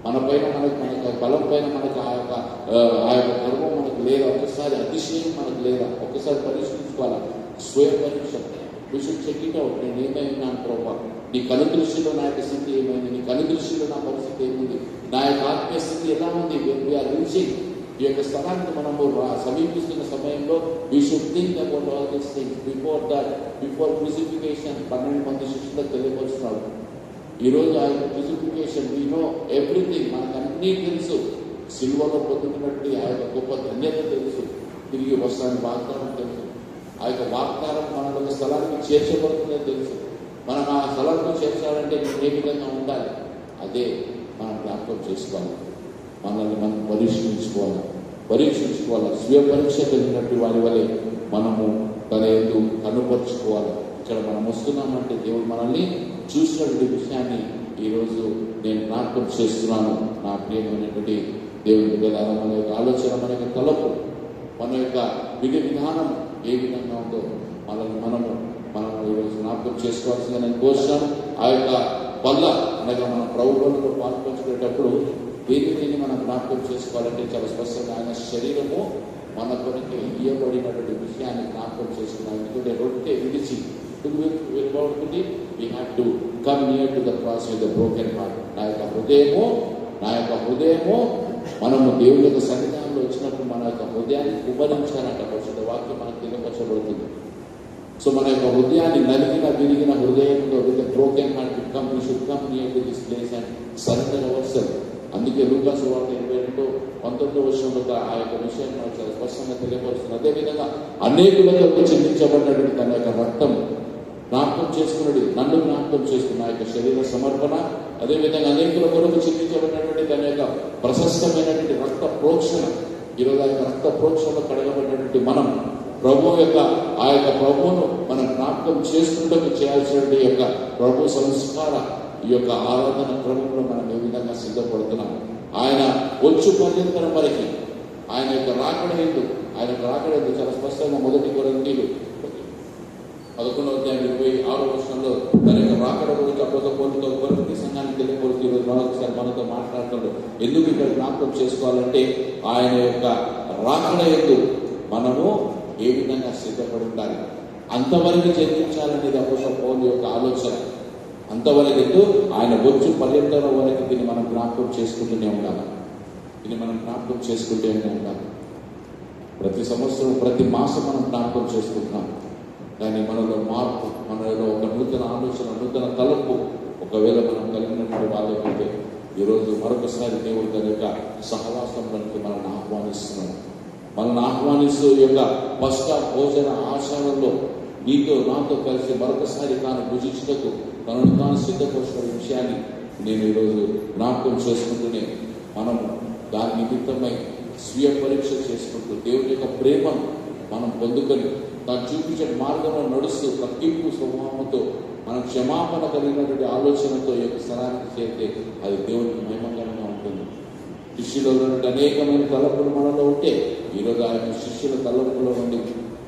S1: మన బలం పైన మనకి ఆ యొక్క గర్వం మనకు లేదా? ఒక్కసారి అతిశయం మనకు లేదా? ఒక్కసారి పరిశీలించుకోవాలి. స్వయం పరీక్ష. We should check it out. నేను ఏమైనా ప్రభావ, నీ కనుదృష్టిలో నా యొక్క స్థితి ఏమైంది? నీ కనుదృష్టిలో నా పరిస్థితి ఏముంది? నా యొక్క ఆత్మీయ స్థితి ఎలా ఉంది? ఈ యొక్క స్థలానికి మనము సమీపిస్తున్న సమయంలో we should think about all this things before crucifixion. 12 మంది శిష్యులకు తెలియపరుస్తున్నాడు. ఈరోజు ఆ యొక్క క్రూసిఫికేషన్ వీ నో ఎవ్రీథింగ్, మనకు అన్నీ తెలుసు. సిల్వలో పొందుతున్నట్టు ఆ యొక్క గొప్ప ధన్యత తెలుసు. తిరిగి వస్తానికి వాగ్దానం తెలుసు. ఆ యొక్క వాగ్దానం మన యొక్క స్థలానికి చేర్చబడుతుందని తెలుసు. మనం ఆ స్థలంలో చేర్చాలంటే నేను ఏ విధంగా ఉండాలి? అదే మనం జ్ఞాపకం చేసుకోవాలి. మనల్ని మనం పరీక్షించుకోవాలి. స్వీయ పరీక్ష కలిగినట్టు వారి వలె మనము తన యందు కనుపరుచుకోవాలి. ఇక్కడ మనం వస్తున్నామంటే దేవుడు మనల్ని చూసినటువంటి విషయాన్ని ఈరోజు నేను జ్ఞాపకం చేస్తున్నాను. నా ప్రియమైనటువంటి దేవుని బిడ్డలారా, మన యొక్క ఆలోచన, మన యొక్క తలపు, మన యొక్క విధానం ఏ విధంగా ఉందో మనం ఈరోజు జ్ఞాపకం చేసుకోవాల్సిందిగా నేను కోరుతున్నాను. ఆ యొక్క వల్ల అనగా మనం ప్రభువులో పాల్పంచుకునేటప్పుడు దేనిని మనం జ్ఞాపకం చేసుకోవాలంటే చాలా స్పష్టంగా ఆయన శరీరము మన కొరకు ఇయ్యబడినటువంటి విషయాన్ని జ్ఞాపకం చేసుకున్నాం. ఎందుకంటే రొట్టె విడిచి వెళ్ళబడుతుంది. We have to come near to the cross with the broken heart. నా యొక్క హృదయము మనము దేవుని యొక్క సన్నిధానంలో వచ్చినప్పుడు మన యొక్క హృదయాన్ని కుమరించాలంట. పరిశుద్ధ వాక్యం మనకు తెలియపరచబడుతుంది. సో మన యొక్క హృదయాన్ని విరిగిన హృదయంతో with broken heart we should come near to this place and surrender our. అందుకే లూకా సువార్త 22:19 ఆ యొక్క విషయం మనకు చాలా స్పష్టంగా తెలియపరుస్తుంది. అదేవిధంగా అనేకులకు చెల్లించబడినటువంటి తన యొక్క రక్తం జ్ఞాపకం చేసుకున్నాడు. నన్ను జ్ఞాపకం చేసుకున్న ఆ యొక్క శరీర సమర్పణ, అదేవిధంగా అనేకుల కొరకు చెల్లించబడినటువంటి తన యొక్క ప్రశస్తమైనటువంటి రక్త ప్రోక్షణ. ఈరోజు ఆ యొక్క రక్త ప్రోక్షణలో కడగబడినటువంటి మనం ఆ యొక్క ప్రభువును మనం జ్ఞాపకం చేసుకుంటూ చేయాల్సినటువంటి యొక్క ప్రభు సంస్కార ఈ యొక్క ఆరాధన క్రమంలో మనం ఏ విధంగా సిద్ధపడుతున్నాం. ఆయన వచ్చు పర్యంతరం వరకు ఆయన యొక్క రాకడ ఎందుకు చాలా స్పష్టంగా 1 కొరింథీయులు 11:26 తన యొక్క రాకడ గురించి అపోస్తలుతో కొరింథీ సంఘానికి తెలియపరుస్తూ ఈరోజు మరొకసారి మనతో మాట్లాడుతున్నాడు. ఎందుకు ఇక్కడ జ్ఞాపకం చేసుకోవాలంటే ఆయన యొక్క రాకడ ఎందుకు మనము ఏ విధంగా సిద్ధపడి ఉండాలి, అంతవరకు చెల్లించాలనేది అపోస్తలుల పౌలు యొక్క ఆలోచన. అంతవరకు ఆయన వచ్చు పర్యంతరం వరకు దీన్ని మనం జ్ఞాపకం చేసుకుంటూనే ఉండాలి. ప్రతి సంవత్సరం ప్రతి మాసం మనం జ్ఞాపకం చేసుకుంటున్నాం. కానీ మనలో మార్పు, మనలో ఒక నూతన ఆలోచన, నూతన తలపు ఒకవేళ మనం కలిగినటువంటి వాళ్ళకైతే ఈరోజు మరొకసారి దేవుడు తన యొక్క సహవాసంలోకి మనల్ని ఆహ్వానిస్తూ ఈ యొక్క పస్కా భోజన ఆచారంలో నీతో నాతో కలిసి మరొకసారి తాను భుజించుటకు తనను తాను సిద్ధపరుచుకున్న విషయాన్ని నేను ఈరోజు జ్ఞాపకం చేసుకుంటూనే మనము దాని నిమిత్తమై స్వీయ పరీక్ష చేసుకుంటూ దేవుని యొక్క ప్రేమను మనం పొందుకొని తాను చూపించే మార్గంలో నడుస్తూ తగ్గింపు స్వభావంతో మనం క్షమాపణ కలిగినటువంటి ఆలోచనతో ఈ యొక్క స్థలానికి చేరితే అది దేవునికి మహిమకరంగా ఉంటుంది. శిష్యులలో నుండి అనేకమైన తలపులు మనలో ఉంటే ఈరోజు ఆయన శిష్యుల తలపులో నుండి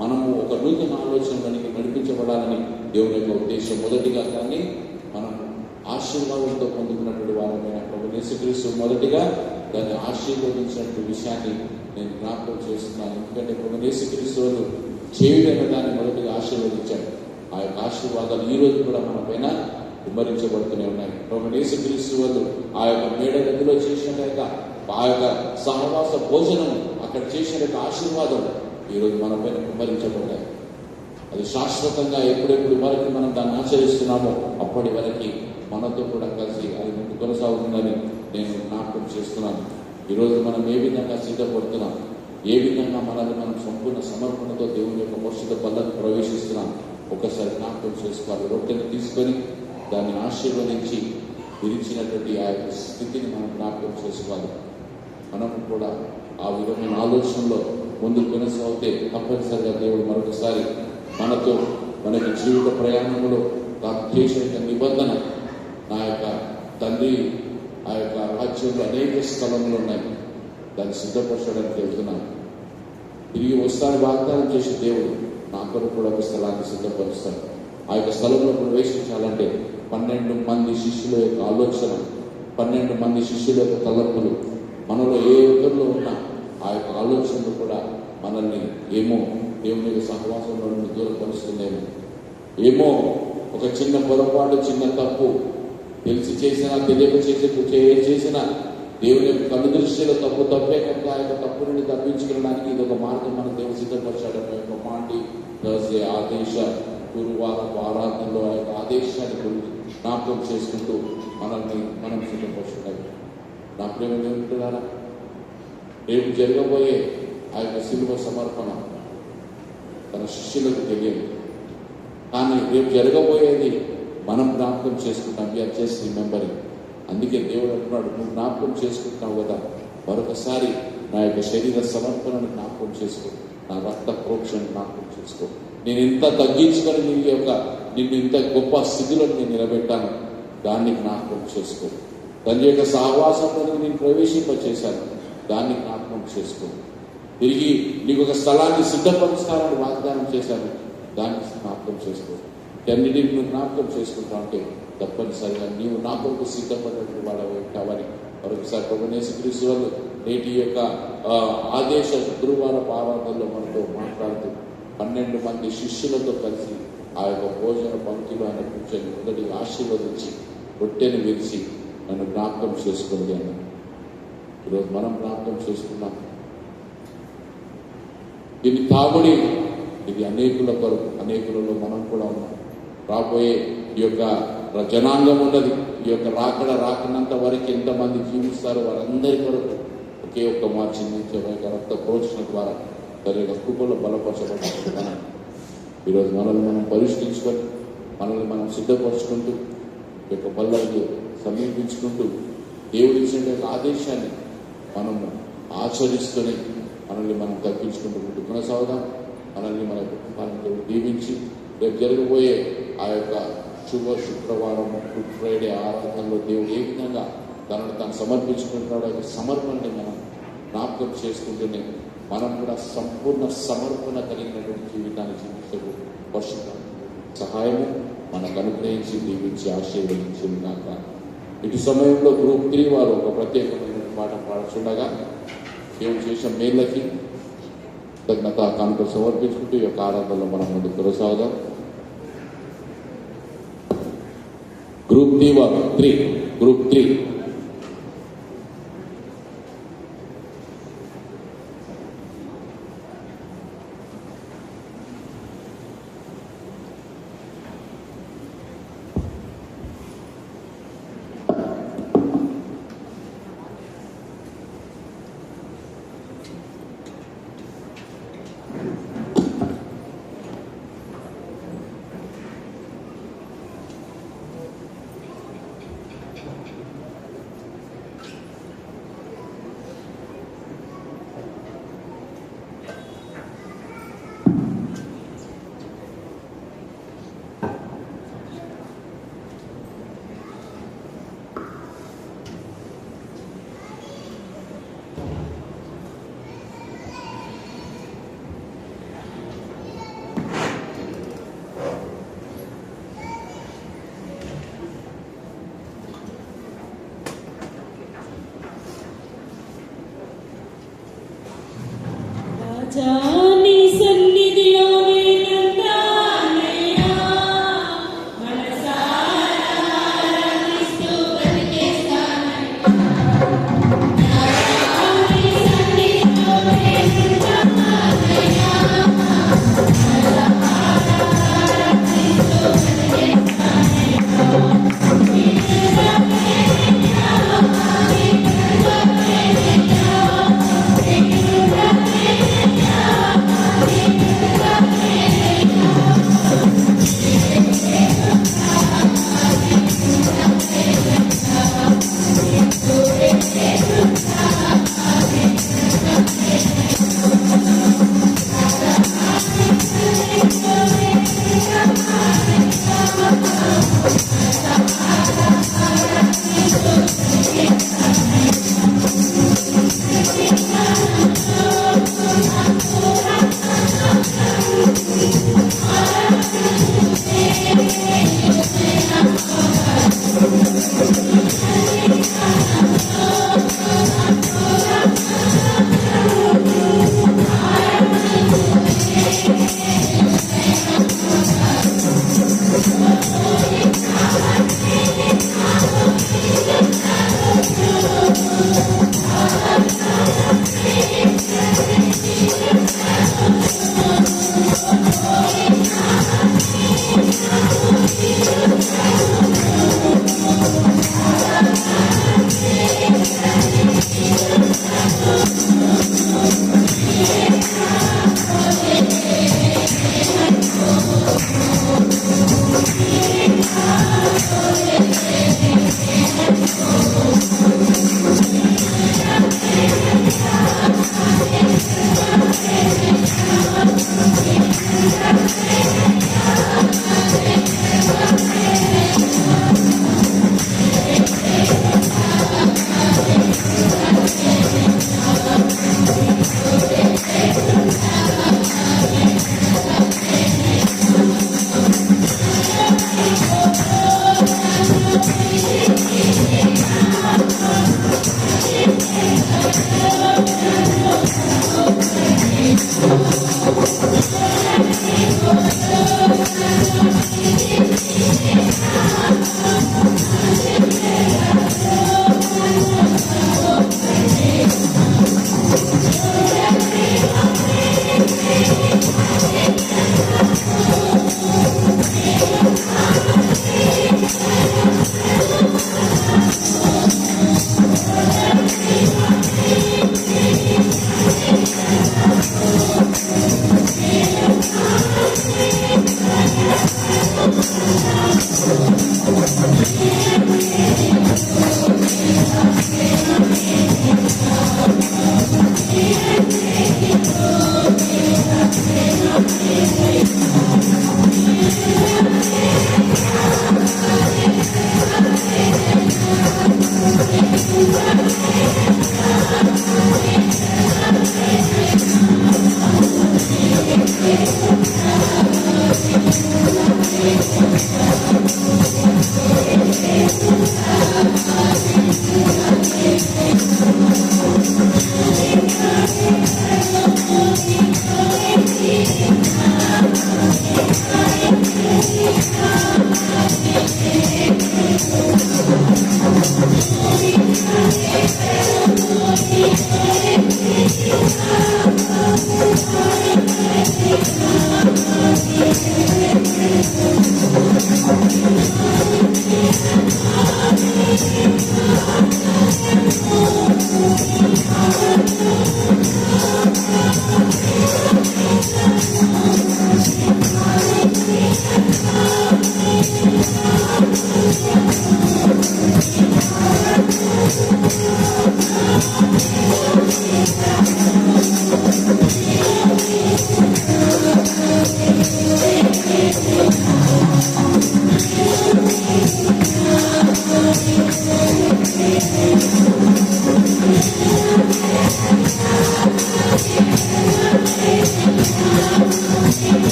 S1: మనము ఒక నూతన ఆలోచనలోనికి నడిపించబడాలని దేవుని యొక్క ఉద్దేశం. మొదటిగా కానీ మనం ఆశీర్వాదంతో పొందుకున్నటువంటి వారమైన ప్రభు యేసుక్రీస్తు మొదటిగా దాన్ని ఆశీర్వదించినటువంటి విషయాన్ని నేను జ్ఞాపకం చేస్తున్నాను. ఎందుకంటే ప్రభు యేసుక్రీస్తు చేయుడైన దాన్ని మొదటిగా ఆశీర్వదించాడు. ఆ యొక్క ఆశీర్వాదాలు ఈ రోజు కూడా మన పైన కుమ్మరించబడుతూనే ఉన్నాయి. ప్రభు యేసుక్రీస్తు ఆ యొక్క మేడ గదిలో చేసిన ఆ యొక్క సహవాస భోజనం అక్కడ చేసిన ఆశీర్వాదం ఈరోజు మన పైన కుమ్మరించబడ్డాయి. అది శాశ్వతంగా ఎప్పుడెప్పుడు వరకు మనం దాన్ని ఆచరిస్తున్నామో అప్పటి వరకు మనతో కూడా కలిసి అది ముందు కొనసాగుతుందని నేను జ్ఞాపకం చేస్తున్నాను. ఈరోజు మనం ఏ విధంగా సిద్ధపడుతున్నాం, ఏ విధంగా మనల్ని మనం సంపూర్ణ సమర్పణతో దేవుని యొక్క పరిశుద్ధ బల్లకు ప్రవేశిస్తున్నాం ఒకసారి జ్ఞాపకం చేసుకోవాలి. రొట్టెని తీసుకొని దాన్ని ఆశీర్వదించి విరిచినటువంటి ఆ యొక్క స్థితిని మనం జ్ఞాపకం చేసుకోవాలి. మనం కూడా ఆ విధమైన ఆలోచనలో ముందుకు కొనసాగితే తప్పనిసరిగా దేవుడు మరొకసారి మనతో మనకి జీవిత ప్రయాణంలో తాను చేసిన నిబంధన నా యొక్క తండ్రి ఆ యొక్క రాజ్యంలో అనేక స్థలములు ఉన్నాయి, దాన్ని సిద్ధపరచడానికి వెళ్తున్నాను. తిరిగి వస్తాను వాగ్దానం చేసే దేవుడు నా కొరకు కూడా ఒక స్థలాన్ని సిద్ధపరుస్తాడు. ఆ యొక్క స్థలంలో ప్రవేశించాలంటే 12 మంది శిష్యుల యొక్క ఆలోచన, 12 మంది శిష్యుల యొక్క తలంపులు మనలో ఏ ఒక్కరిలో ఉన్నా ఆ యొక్క ఆలోచనలు కూడా మనల్ని ఏమో దేవుని యొక్క సహవాసంలో నుండి దూరపరుస్తుందేమో, ఏమో ఒక చిన్న పొరపాటు, చిన్న తప్పు తెలిసి చేసినా తెలియక చేసిన దేవుని యొక్క కళ్ళు దృష్టిలో తప్పే కనుక ఆ యొక్క తప్పు నుండి తప్పించుకోవడానికి ఇది ఒక మార్గం మన దేవుడు సిద్ధపరచాడు. యొక్క మాండి థర్స్డే ఆదేశ గురువారం ఆరాధనలో ఆ యొక్క ఆదేశాన్ని జ్ఞాపకం చేసుకుంటూ మనం సిద్ధపరుచుకుంటాం. నా ప్రేమ దేవుడున్నారా, రేపు జరగబోయే ఆ యొక్క శిలువ సమర్పణ తన శిష్యులకు తెలియదు, కానీ రేపు జరగబోయేది మనం జ్ఞాపకం చేసుకుంటాం. We're just remembering. అందుకే దేవుడు అంటున్నాడు, నువ్వు జ్ఞాపకం చేసుకుంటున్నావు కదా, మరొకసారి నా యొక్క శరీర సమర్పణను జ్ఞాపకం చేసుకో, నా రక్త ప్రోక్షణ జ్ఞాపకం చేసుకో. నేను ఇంత తగ్గించుకొని నిన్ను ఇంత గొప్ప స్థితిలో నేను నిలబెట్టాను, దాన్ని జ్ఞాపకం చేసుకో. తండ్రి యొక్క సహవాసంలో నేను ప్రవేశింపచేశాను, దాన్ని జ్ఞాపకం చేసుకో. తిరిగి నీకు ఒక స్థలాన్ని సిద్ధపరుస్తానని వాగ్దానం చేశాను, దాన్ని జ్ఞాపకం చేసుకో. అన్నిటిని నువ్వు జ్ఞాపకం చేసుకుంటా ఉంటే తప్పనిసరిగా నీవు నా కొరకు సిద్ధపడినటువంటి వాళ్ళవి కావాలి. మరొకసారి ప్రభు యేసుక్రీస్తు వారు నేటి యొక్క ఆదేశ గురువారపు ఆరాధనలో మనతో మాట్లాడుతూ 12 మంది శిష్యులతో కలిసి ఆ యొక్క భోజన పంక్తిలో ఆయన కూర్చొని మొదటి ఆశీర్వదించి రొట్టెను విరిచి నన్ను జ్ఞాపకం చేసుకుంది అని ఈరోజు మనం జ్ఞాపకం చేసుకున్నాం. దీని తాగుడి ఇది అనేకుల కొరకు, అనేకులలో మనం కూడా ఉన్నాం. రాబోయే ఈ యొక్క జనాంగం ఉన్నది, ఈ యొక్క రాకనంత వరకు ఎంతమంది జీవిస్తారో వారందరి కొరకు ఒకే ఒక్క మార్చించే రక్త ప్రోక్షణ ద్వారా తన కృపలో బలపరచబడుతున్నాం. ఈరోజు మనల్ని మనం పరిష్కరించుకొని మనల్ని మనం సిద్ధపరచుకుంటూ ఈ యొక్క బల్లకు సమీపించుకుంటూ దేవుడి ఇచ్చిన ఆదేశాన్ని మనము ఆచరిస్తూనే మనల్ని మనం తగ్గించుకుంటూ ముందు కొనసాగుదాం. మనల్ని మన కుటుంబాలను దీవించి రేపు జరగబోయే ఆ యొక్క శుక్రవారం గుడ్ ఫ్రైడే ఆరాధనలో దేవుడు ఏ విధంగా తనను తాను సమర్పించుకుంటున్నాడో ఆ సమర్పణని మనం జ్ఞాపకం చేసుకుంటూనే మనం కూడా సంపూర్ణ సమర్పణ కలిగినటువంటి జీవితాన్ని జీవించకు పరిశుద్ధ సహాయము మనకు అనుగ్రహించి దీవించి ఆశీర్వదించింది కాక. ఇటు సమయంలో గ్రూప్ 3 వారు ఒక ప్రత్యేకమైన పాట పాడుతుండగా దేవుడు చేసిన మేళ్ళకి కృతజ్ఞత కానుక సమర్పించుకుంటూ ఈ యొక్క ఆరాధనలో మనం ముందు కొనసాగుదాం. గ్రూప్ 3
S4: రాజా నీ సన్నిధిలో నేనుంటానయ్యా, మనసారా ఆరాధిస్తూ బ్రతికేస్తానయ్యా. రాజా నీ సన్నిధిలో నేనుంటానయ్యా, మనసారా ఆరాధిస్తూ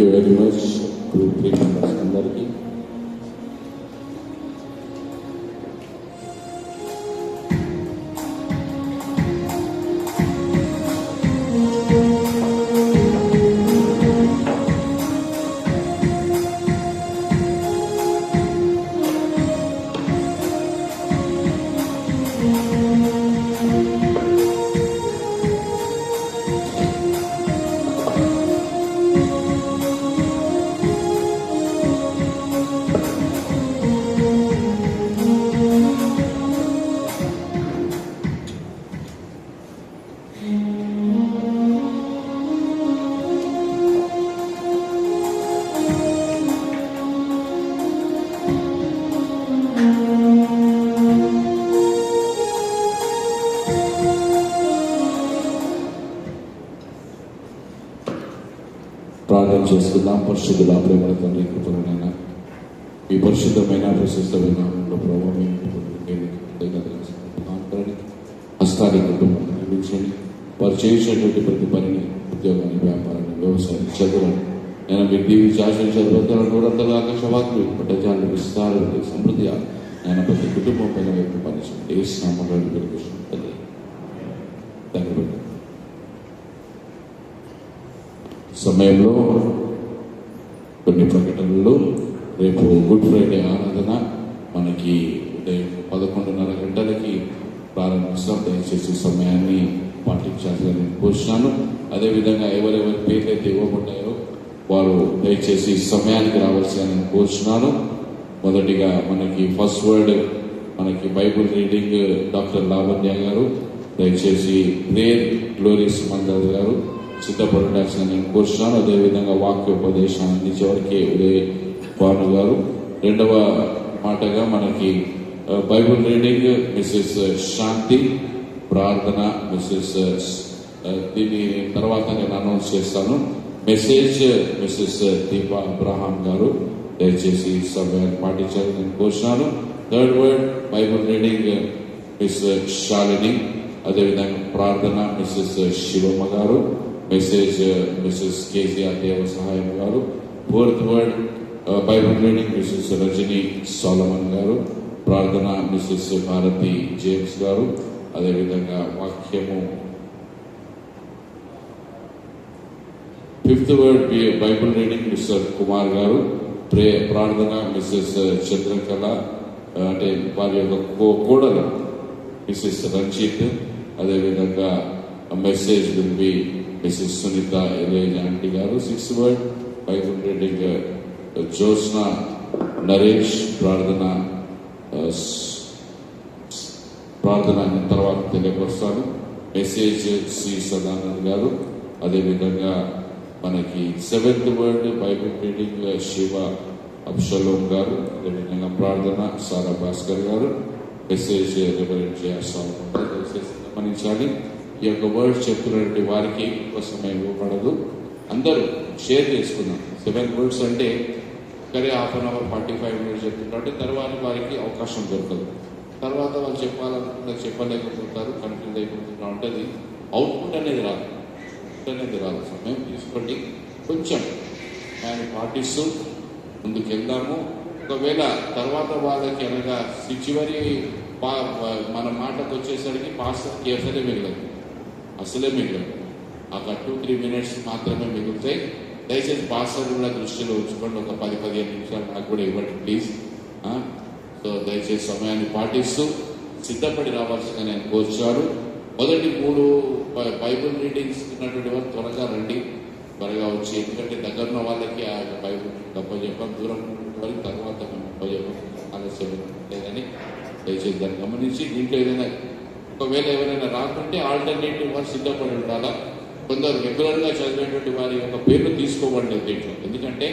S1: you very much group 3 members అందరికీ. ప్రార్థన చేసుకుందాం. పరిశుద్ధుల ప్రేమల తండ్రి కృపలనైనా ఈ పరిశుద్ధమైన ప్రశస్తమైన నామములో ప్రభువా హస్తాన్ని కుటుంబం నిర్మించండి. వారు చేసినటువంటి ప్రతి పనిని, ఉద్యోగాన్ని, వ్యాపారాన్ని, వ్యవసాయం, చదువులను నేను మీ దీవి శాసన చదువుతాను నూరంతలు ఆకాశవాకులు పట్టజాలు విస్తారాలు సమృద్ధి నేను ప్రతి కుటుంబం పైన వైపు పనిచేయండి. ఏ స్నామంలో ధన్యవాదాలు. సమయంలో కొన్ని ప్రకటనలు. రేపు గుడ్ ఫ్రైడే ఆరాధన మనకి ఉదయం 11:30 గంటలకి ప్రారంభిస్తాం. దయచేసి సమయాన్ని పాటించాలని నేను కోరుతున్నాను. అదేవిధంగా ఎవరెవరి పేర్లు అయితే ఇవ్వబడ్డాయో వారు దయచేసి సమయానికి రావాల్సిన నేను కోరుతున్నాను. మొదటిగా మనకి ఫస్ట్ వర్డ్ మనకి బైబుల్ రీడింగ్ డాక్టర్ లావణ్య గారు, దయచేసి ప్రేయర్ గ్లోరీ సుమందర్ గారు సిద్ధపడాల్సిన నేను కోరుతున్నాను. అదేవిధంగా వాక్యోపదేశాన్ని అందించేవరకే ఉదయ్ భాను గారు. రెండవ మాటగా మనకి బైబుల్ రీడింగ్ మిస్సెస్ శాంతి, ప్రార్థన మిస్సెస్ దీని తర్వాత నేను అనౌన్స్ చేస్తాను. మెసేజ్ మిస్సెస్ దీపా అబ్రహాం గారు, దయచేసి సమయాన్ని పాటించాలని నేను కోరుతున్నాను. Third word Bible reading miss Shalini, అదేవిధంగా ప్రార్థన మిస్సెస్ శివమ్మ గారు, మెసేజ్ మిస్సెస్ కేసీఆర్ దేవ సహాయం గారు. Fourth word Bible reading Mrs Rajani Solomon గారు, ప్రార్థన మిస్సెస్ భారతి జేమ్స్ గారు. అదేవిధంగా వాక్యము fifth word Bible reading Mr Kumar గారు, ప్రార్థన మిస్సెస్ చంద్రకళ అంటే వారి యొక్క కోడలు మిస్సెస్ రంజిత్. అదేవిధంగా message will be Mrs Sunitha ఎలేజ్ ఆంటీ గారు. Sixth word Bible reading Jyothsna Naresh, ప్రార్థన తర్వాత తెలియపరుస్తాను. మెసేజ్ శ్రీ సదానంద్ గారు. అదేవిధంగా మనకి seventh word Bible reading Shiva Absalom గారు. అదేవిధంగా ప్రార్థన సారా భాస్కర్ గారు. మెసేజ్ రెవరెంట్ జయస్వామి గమనించాలి. ఈ యొక్క వర్డ్ చెప్తున్నటువంటి వారికి ఎక్కువ సమయం ఇవ్వబడదు. అందరూ షేర్ చేసుకున్నాం. 7 వర్డ్స్ అంటే ఒకరే 1/2 అవర్ 45 మినిట్స్ చెప్తుంటే తర్వాత వారికి అవకాశం దొరకదు. తర్వాత వాళ్ళు చెప్పాలనుకుంటే చెప్పలేకపోతారు, కన్ఫ్యూజ్ అయిపోతుంటా ఉంటుంది. అవుట్పుట్ అనేది రాదు. సమయం తీసుకోండి. కొంచెం ఆయన పాటిస్తూ ముందుకెళ్దాము. ఒకవేళ తర్వాత వాళ్ళకి అనగా చివరి మన మాటకు వచ్చేసరికి పాస్టర్కి అసలే మిగలదు. ఒక 2-3 మినిట్స్ మాత్రమే మిగులుతాయి. దయచేసి పాస్టర్ కూడా దృష్టిలో ఉంచుకోండి. ఒక 10-15 నిమిషాలు నాకు కూడా ఇవ్వండి ప్లీజ్. సో దయచేసి సమయాన్ని పాటిస్తూ సిద్ధపడి రావాల్సిందిగా నేను కోరుచాను. మొదటి 3 బైబుల్ రీడింగ్స్ ఉన్నటువంటి వారు త్వరగా రండి, త్వరగా వచ్చి. ఎందుకంటే దగ్గర ఉన్న వాళ్ళకి ఆ బైబుల్ గొప్ప చెప్పాం, దూరం వారికి తర్వాత మేము గొప్ప చెప్పాం, ఆలస్యం లేదని దయచేసి దాన్ని గమనించి దీంట్లో ఏదైనా ఒకవేళ ఎవరైనా రాకుంటే ఆల్టర్నేటివ్ వారు సిద్ధపడి ఉండాలా. కొందరు రెగ్యులర్గా చదివేటువంటి వారి యొక్క పేర్లు తీసుకోబడలేదు దీంట్లో. ఎందుకంటే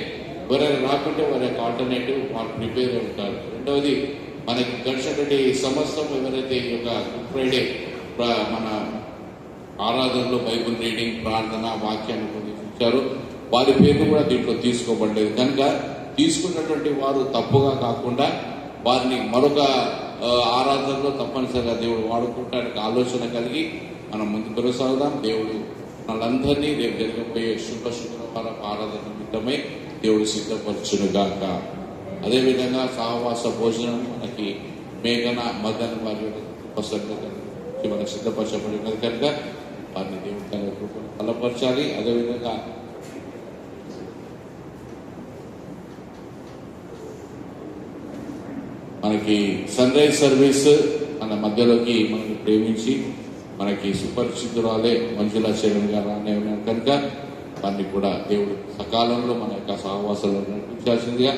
S1: ఎవరైనా రాకుంటే వారి యొక్క ఆల్టర్నేటివ్ వారు ప్రిపేర్ ఉంటారు. రెండవది మనకి గడిచినటువంటి సంవత్సరం ఎవరైతే ఈ యొక్క గుడ్ ఫ్రైడే మన ఆరాధనలో బైబుల్ రీడింగ్, ప్రార్థన, వాక్యాన్ని పొందించారు వారి పేర్లు కూడా దీంట్లో తీసుకోబడలేదు. కనుక తీసుకున్నటువంటి వారు తప్పుగా కాకుండా వారిని మరొక ఆరాధనలో తప్పనిసరిగా దేవుడు వాడుకుంటానికి ఆలోచన కలిగి మనం ముందు కొనసాగుదాం. దేవుడు వాళ్ళందరినీ రేపు జరగబోయే శుక్రవార ఆరాధన నిమిత్తమై దేవుడు సిద్ధపరచునుగాక. అదేవిధంగా సహవాస భోజనం మనకి మేఘన మదన్ వారి మనకు సిద్ధపరచబడినది కనుక వారిని దేవుడు తన కృపను బలపరచాలి. అదేవిధంగా మనకి సన్ రైజ్ సర్వీస్ మన మధ్యలోకి మనల్ని ప్రేమించి మనకి సుపరిచితురాలే మంజులా చరణ్ గారు అనే ఉన్నారు కనుక వారిని కూడా దేవుడు సకాలంలో మన యొక్క సహవాసాలను నడిపించాల్సిందిగా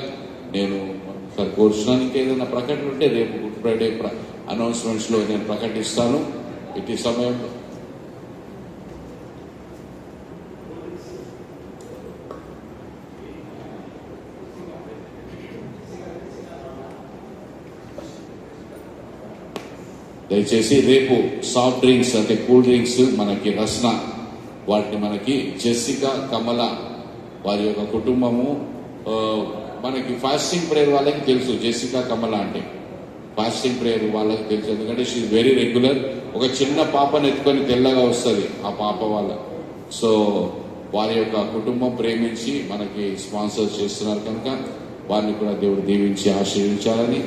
S1: నేను ఒకసారి కోరుచున్నాను. ఇంకేదైనా ప్రకటన ఉంటే రేపు గుడ్ ఫ్రైడే అనౌన్స్మెంట్స్ లో నేను ప్రకటిస్తాను. ఇటు సమయంలో దయచేసి రేపు సాఫ్ట్ డ్రింక్స్ అంటే కూల్ డ్రింక్స్ మనకి రస్న వాటిని మనకి జెసికా కమల వారి యొక్క కుటుంబము మనకి ఫాస్టింగ్ ప్రేయర్ వాళ్ళకి తెలుసు. జెసికా కమల అంటే ఫాస్టింగ్ ప్రేయర్ వాళ్ళకి తెలుసు, ఎందుకంటే షీ వెరీ రెగ్యులర్. ఒక చిన్న పాపను ఎత్తుకొని తెల్లగా వస్తుంది ఆ పాప వాళ్ళ. సో వారి యొక్క కుటుంబం ప్రేమించి మనకి స్పాన్సర్ చేస్తున్నారు కనుక వారిని కూడా దేవుడు దీవించి ఆశీర్వించాలని.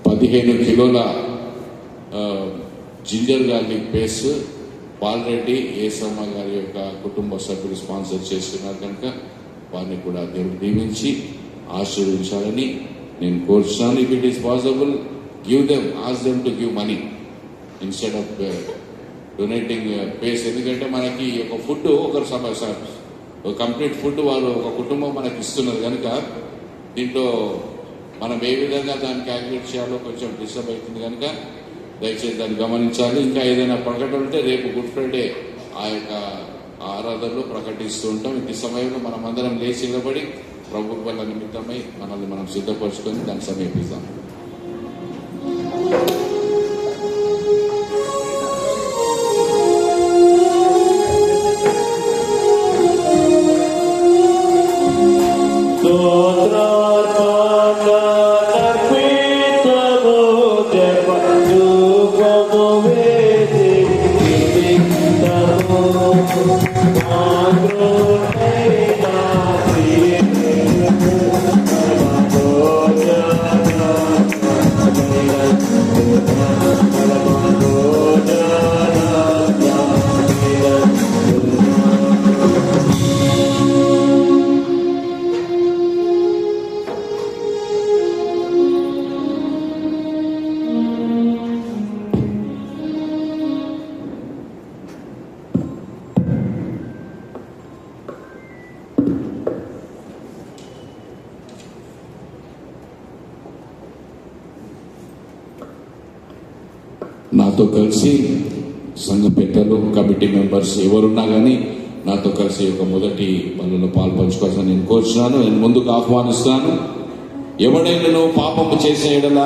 S1: $15 కిలోల ginger garlic paste Balareddy Yesamma గారి యొక్క కుటుంబ సభ్యులు స్పాన్సర్ చేస్తున్నారు కనుక వారిని కూడా దేవుడు దీవించి ఆశీర్వదించాలని నేను కోరుచున్నాను. If it is possible give them, ask them to give money instead of donating paste. ఎందుకంటే మనకి ఒక ఫుడ్ ఒక కంప్లీట్ ఫుడ్ వారు ఒక కుటుంబం మనకి ఇస్తున్నారు కనుక దీంట్లో మనం ఏ విధంగా దాన్ని క్యాల్కులేట్ చేయాలో కొంచెం డిస్టర్బ్ అవుతుంది కనుక దయచేసి దాన్ని గమనించాలి. ఇంకా ఏదైనా ప్రకటన ఉంటే రేపు గుడ్ ఫ్రైడే ఆ యొక్క ఆరాధనలో ప్రకటిస్తూ ఉంటాం. ఈ సమయంలో మనం అందరం లేచి నిలబడి ప్రభు వల్ల నిమిత్తమై మనల్ని మనం సిద్ధపరచుకొని దాన్ని సమీపిస్తాం. నాతో కలిసి సంఘ పెద్దలు, కమిటీ మెంబర్స్ ఎవరున్నా కానీ నాతో కలిసి ఒక మొదటి పనుల్లో పాల్పంచుకోవాలని నేను కోరుచున్నాను. నేను ముందుకు ఆహ్వానిస్తున్నాను. ఎవడైనా పాపము చేసే ఎడల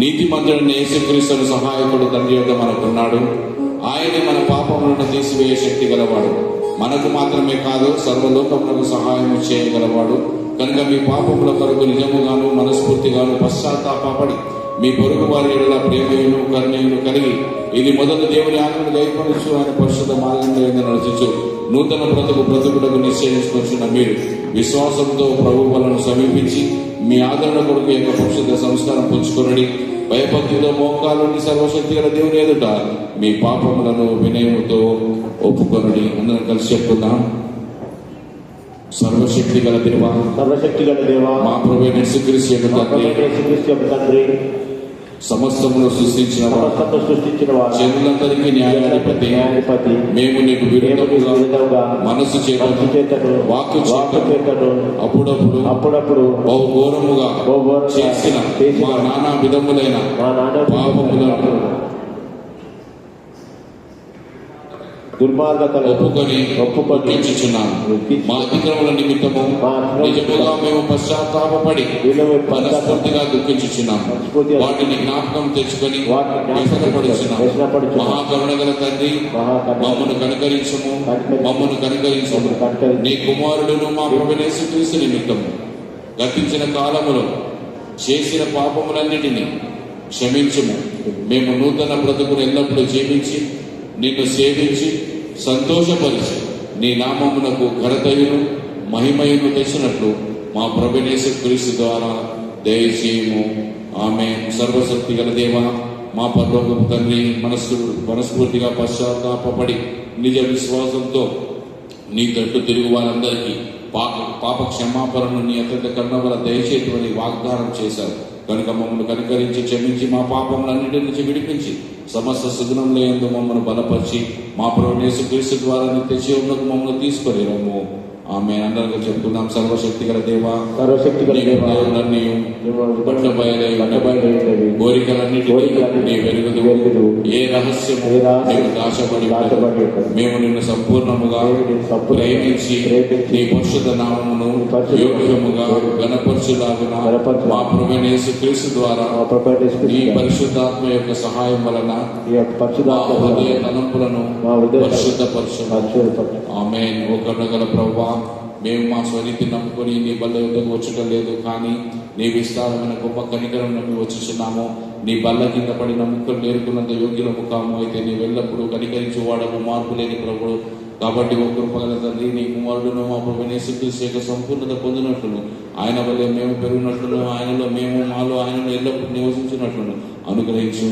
S1: నీతిమంతుడైన యేసుక్రీస్తు సహాయకుడు తండ్రి యొద్ద మనకున్నాడు. ఆయనే మన పాపములను తీసివేయ శక్తి గలవాడు. మనకు మాత్రమే కాదు, సర్వలోకములకు సహాయం చేయగలవాడు. కనుక మీ పాపముల కొరకు నిజముగాను మనస్ఫూర్తిగాను పశ్చాత్తాపడి మీ పొరుగు వారి ఎడల ప్రేమయును కరుణయును కలిగి ఇది మొదలు దేవుని ఆజ్ఞను గైకొనొచ్చు, ఆయన పరిశుద్ధ మార్గంలో నడిచు నూతన బ్రతుకుటకు నిశ్చయించుకొచ్చున్న మీరు విశ్వాసంతో ప్రభు వలను సమీపించి మీ ఆదరణ కొరకు యొక్క పరిశుద్ధ సంస్కారం పుచ్చుకొనడి. భయభక్తితో మోకాలుండి సర్వశక్తి గల దేవుని ఎదుట మీ పాపములను వినయముతో ఒప్పుకొనడి. అందరం కలిసి చెప్పుకుందాం. సర్వశక్తి గల దేవా, మా ప్రభువైన యేసుక్రీస్తు యొక్క తండ్రి, సమస్తమును సృష్టించిన జనులందరికీ న్యాయాధిపతి, మేము నీకు విరుద్ధముగా మనసు చేతను వాక్కు చేతను అప్పుడప్పుడు బహు ఘోరముగా చేసిన మా నానా విధములైన పాపములను
S5: దుర్మార్గతలను
S1: ఒప్పుకొని ఒప్పించుచున్నాను. మా అతిక్రమల నిమిత్తము నిజముగా మేము పశ్చాత్తాపపడి మనస్ఫూర్తిగా దుఃఖించుచున్నాము. వాటిని జ్ఞాపకం తెచ్చుకొని వ్యసనపడుచున్నాము. మహాకరుణగల తండ్రి, మమ్మను కనుకరించుము, మమ్మను కనుకరించుము. నీ కుమారుడును మా ప్రభువైన యేసుక్రీస్తు నిమిత్తము గతించిన కాలములో చేసిన పాపములన్నిటినీ క్షమించుము. మేము నూతన బ్రతుకును ఎల్లప్పుడూ జీవించి నిన్ను సేవించి సంతోషపరిచి నీ నామమునకు ఘనతయును మహిమయును తెచ్చినట్లు మా ప్రభువైన యేసుక్రీస్తు ద్వారా దయచేయము. ఆమేన్. సర్వశక్తి గల దేవ, మా పరలోకపు తండ్రి, మనస్ఫూర్తిగా పశ్చాత్తాపపడి నిజ విశ్వాసంతో నీ తట్టు తిరుగు వారందరికీ పాప క్షమాపణను నీ అత్యంత కరుణగల దయచేతులని వాగ్దానం చేశారు కనుక మమ్మల్ని కనికరించి క్షమించి మా పాపములన్నిటి నుంచి విడిపించి సమస్త సుగుణంలో యందు మమ్మల్ని బలపరిచి మా ప్రభువైన యేసుక్రీస్తు ద్వారా నిత్య జీవమునకు మమ్మల్ని తీసుకొని రమ్ము. ఆమె అందరికీ చెప్పుకుందాం. సర్వశక్తి గల దేవ, కోరికలన్నిటి వెలుగుదు. ఏ రహస్యము నీకు దాచబడి మేము నిన్ను సంపూర్ణముగా ప్రేమించి నీ పరిశుద్ధ నామమును యోగ్యముగా గణపరచులాగున మా ప్రభువైన యేసుక్రీస్తు ద్వారా నీ పరిశుద్ధాత్మ యొక్క సహాయం వలన మా హృదయ తలంపులను పరిశుద్ధపరచు. ఆమేన్. ఓ కరుణగల ప్రభువా, మేము మా స్వరీతి నమ్ముకొని నీ బల్ల యుద్ధకు వచ్చటం లేదు, కానీ నీ విస్తారమైన గొప్ప కనికరం నమ్మి వచ్చుచున్నాము. నీ బల్ల కింద పడిన ముక్కలు నేర్కున్నంత యోగ్యులము కాము. అయితే నీ ఎల్లప్పుడూ కనికరించి వాడము, మార్పు లేని ప్రభుడు. కాబట్టి ఓ కృపగల తండ్రి, నీ కుమారుడును మా ప్రభువైన యేసుక్రీస్తు యొక్క సంపూర్ణత పొందినట్లును, ఆయన వల్లే మేము పెరిగినట్లును, ఆయనలో మేము మాలో ఆయనను ఎల్లప్పుడూ నివసించినట్లును అనుగ్రహించు.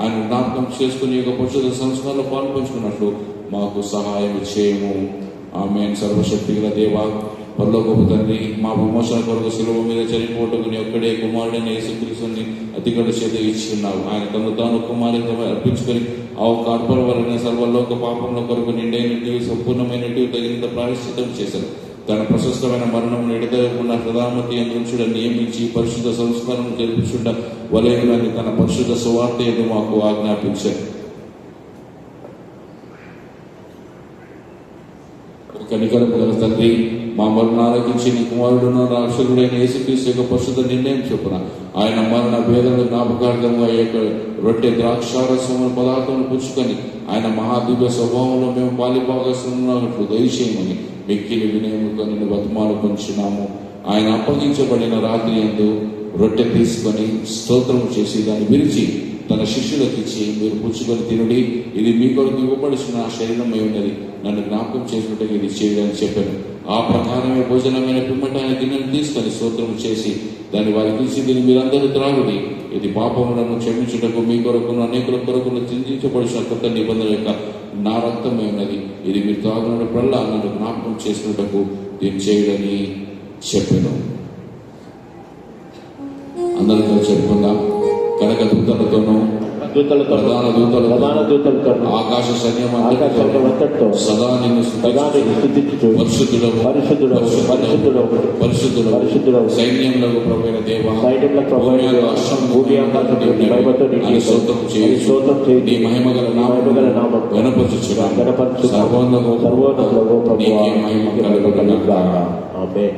S1: ఆయన జ్ఞాపకం చేసుకుని యొక్క పరిశుద్ధ సంస్కారంలో పాల్పంచుకున్నట్లు మాకు సహాయం చేయము. ఆమేన్. సర్వశక్తి గల దేవ, పరలోకపు తండ్రి, మా విమోచన కొరకు శిలువ మీద చనిపోవటకు నీ ఒక్కడే కుమారుడైన యేసుక్రీస్తుని అతిగడ చేత ఇచ్చున్నావు. ఆయన తను తాను కుమారునిగా అర్పించుకొని ఆ ఒక్క అర్పణ వలన సర్వలోక పాపముల కొరకు నిండైనట్టు సంపూర్ణమైనట్టు తగినంత ప్రాయశ్చిత్తం చేశారు. తన ప్రశస్తమైన మరణం ఎడతెగకుండా ప్రధానమంత్రి ఉంచుడని నియమించి పరిశుద్ధ సంస్కారం జరిపించుట వలెనని తన పరిశుద్ధ సువార్త యందు మాకు ఆజ్ఞాపించారు. కనికరము గల తండ్రి, మా మరణ ఆలకించి నీ కుమారుడును రక్షకుడైన యేసుక్రీస్తు యొక్క పరిశుద్ధ నిర్ణయం చొప్పున ఆయన మరణ వేదన జ్ఞాపకార్థంగా యొక్క రొట్టె ద్రాక్షారసము పదార్థములు పుచ్చుకొని ఆయన మహాదివ్య స్వభావంలో మేము పాలిభాగస్తున్నట్లు దయచేయమని మిక్కిలి వినయముతో నిన్ను బతిమాలు పొంచున్నాము. ఆయన అప్పగించబడిన రాత్రి యందు రొట్టె తీసుకొని స్తోత్రము చేసి దాన్ని విరిచి తన శిష్యులకు ఇచ్చి, మీరు పుచ్చుకొని తినుడి, ఇది మీ కొరకు ఇవ్వబడుచున్న నా శరీరమై ఉన్నది, నన్ను జ్ఞాపకం చేసినట్టుగా ఇది చేయడానికి చెప్పాను. ఆ ప్రకారమే భోజనమైన పిమ్మట ఆయన గిన్నెను తీసుకొని స్తోత్రము చేసి దాన్ని వారికి ఇచ్చి, దీన్ని మీరందరూ త్రాగుడి, ఇది పాపములను క్షమించుటకు మీ కొరకును అనేకుల కొరకును చింతించబడిన కొత్త నిబంధన యొక్క నా రక్తమై ఉన్నది, ఇది మీరు త్రాగునప్పుడల్లా నన్ను జ్ఞాపకం చేసినట్టుకు దీన్ని చేయడని చెప్పాను. అందరితో చెప్పుకుందాం. కనక దూతలతోనూ ప్రధాన దూతలతో ఆకాశ సైన్యమంతటితో సదా నిన్ను స్తుతించుచు పరిశుద్ధుడు సైన్యములకు ప్రభువైన దేవా, భూమి ఆకాశములను స్తోత్రం చేయుచు నీ మహిమగల నామమును గణపరచుచున్నాము. సర్వోన్నతులకు నీకే మహిమ కలుగును గాక.
S5: ఆమేన్.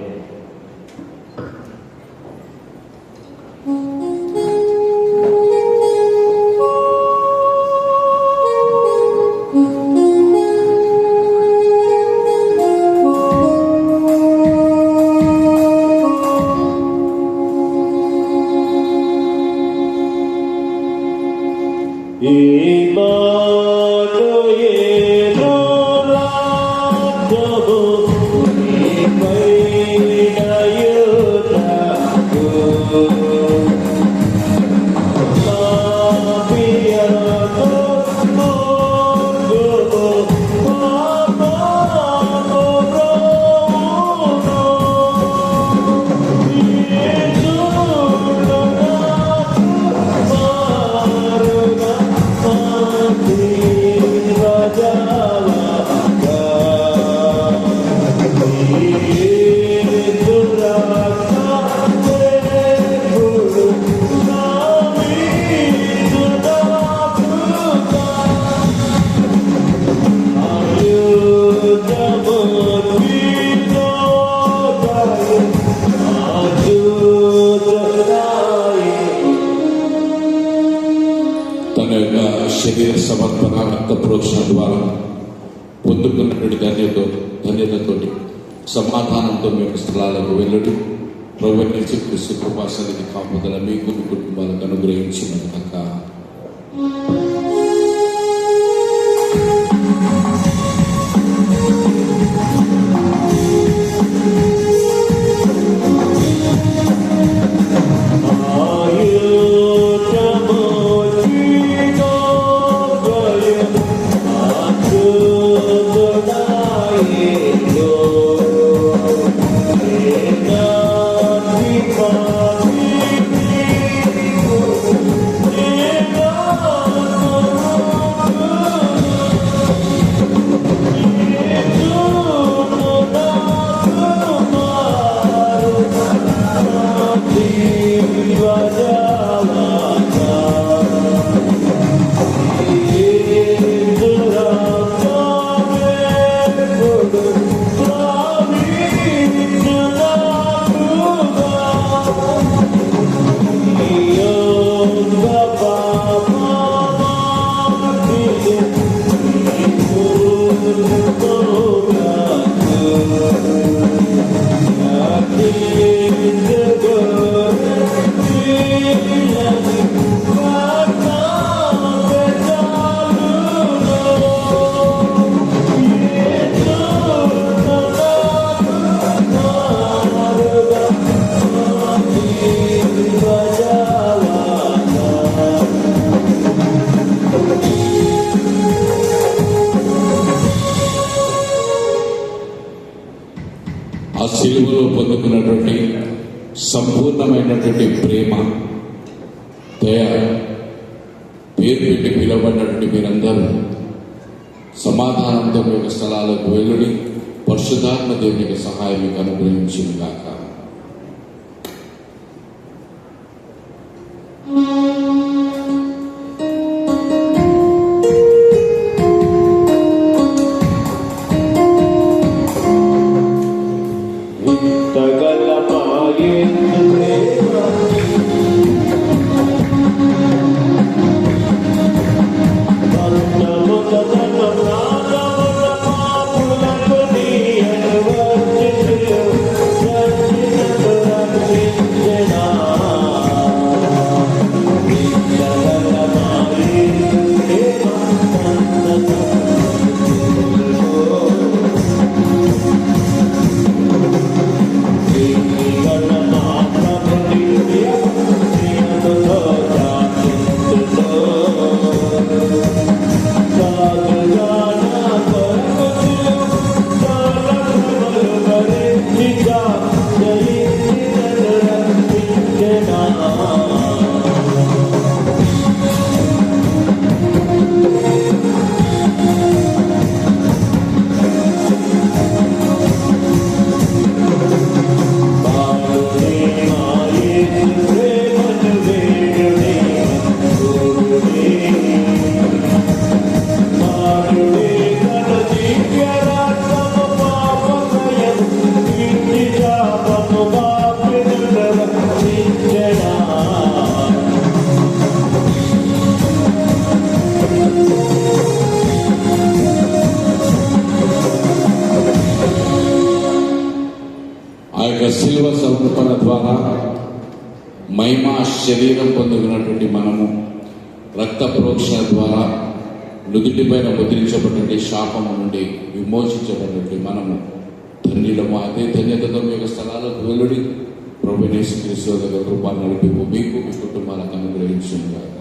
S2: Raja
S1: తన యొక్క శరీర సమర్పణ రక్త ప్రోక్షణ ద్వారా పొందుకున్నటువంటి ధన్యతతోటి సమాధానంతో మీ యొక్క స్థలాలకు వెళ్ళండి. ప్రభువైన యేసుక్రీస్తు కృపా సన్నిధి కాపుదల మీకు మీ కుటుంబాలకు అనుగ్రహించిన కాక. ఆ సిలువలో పొందుకున్నటువంటి సంపూర్ణమైనటువంటి ప్రేమ, దయ, పేరు పెట్టి పిలువబడినటువంటి మీరందరూ సమాధానంతో మీ యొక్క స్థలాలకు వెళ్ళి పరిశుద్ధాత్మ దేవునికి సహాయం మీకు అనుగ్రహించింది కాక. శిలువ సమర్పణ ద్వారా మహిమ శరీరం పొందుకున్నటువంటి మనము రక్త ప్రోక్షణ ద్వారా నుదుటిపైన ముద్రించబడినటువంటి శాపము నుండి విమోచించబడినటువంటి మనము ధన్యులము. అదే ధన్యతతో మీ యొక్క స్థలాలకు వెలుడి ప్రభువైన యేసుక్రీస్తు దగ్గర కృప నడిపింపు మీకు మీ కుటుంబాలకు అనుగ్రహించును గాక.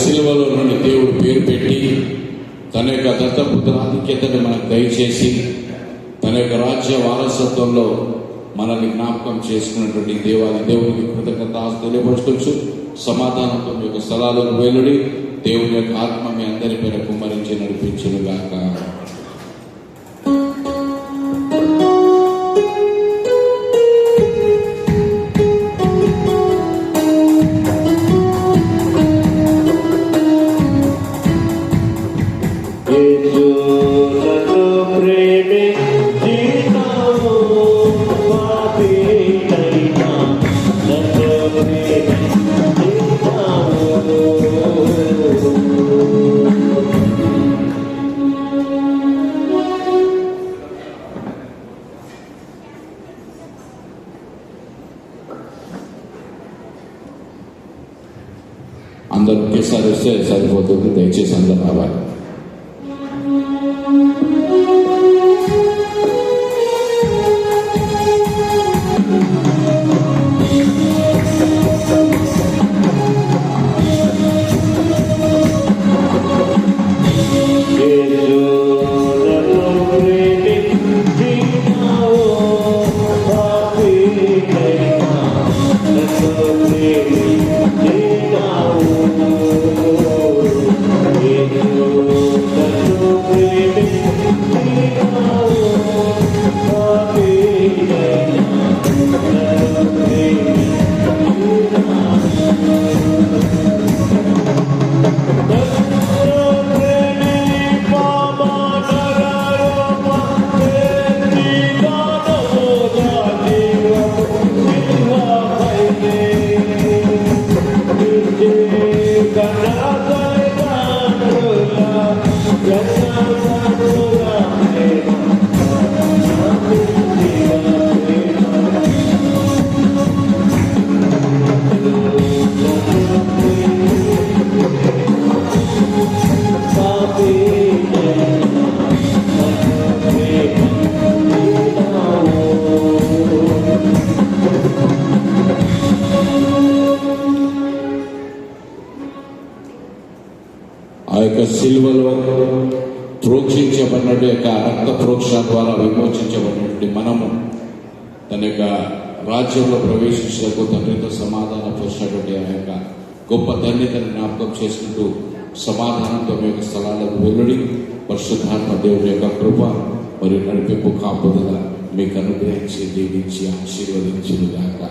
S1: శిలువలో నుండి దేవుడు పేరు పెట్టి తన యొక్క దత్తపుత్ర ఆధిక్యతను మనకు దయచేసి తన యొక్క రాజ్య వారసత్వంలో మనల్ని జ్ఞాపకం చేసుకున్నటువంటి దేవునికి కృతజ్ఞత తెలియపరచుకోవచ్చు. సమాధానంతో మీ యొక్క స్థలాలకు వెలుడి దేవుని యొక్క ఆత్మ మీ అందరిపైన కుమ్మరించి నడిపించును గాక.
S2: యేసునను ప్రేమించినావు, పాపినైనా నన్ను
S1: అందరూ ఒకేసారి వస్తే సరిపోతుంది. దయచేసి అందరూ రావాలి. ఆ యొక్క సిలువలో ప్రోక్షించబడినట్టు యొక్క రక్త ప్రోక్ష ద్వారా విమోచించబడినటువంటి మనము తన యొక్క రాజ్యంలో ప్రవేశించడానికి తండ్రితో సమాధానం చేసినటువంటి ఆ యొక్క గొప్ప ధన్యతను జ్ఞాపకం చేసుకుంటూ సమాధానంతో మీ యొక్క స్థలాలకు వెలుడి పరిశుద్ధాత్మ దేవుని యొక్క కృప మరియు నడిపింపు కాపుదల మీకు అనుగ్రహించి దీవించి ఆశీర్వదించుగాక.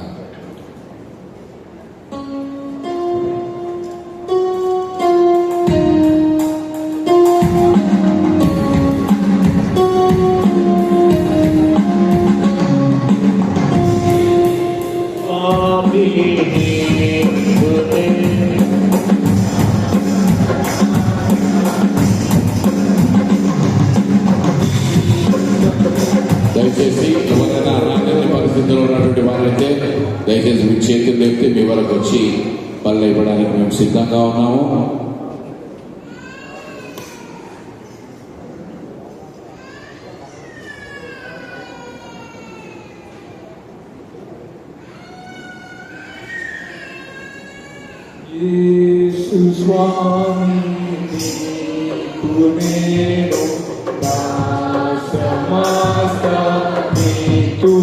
S1: దయచేసి ఎవరైనా అనారోగ్య పరిస్థితుల్లో ఉన్నటువంటి వారైతే దయచేసి మీ చేతులు లేపితే మీ వరకు వచ్చి పళ్ళు ఇవ్వడానికి మేము సిద్ధంగా ఉన్నాము.
S2: యేసు స్వామి నీకునేను నా సమస్త నీకు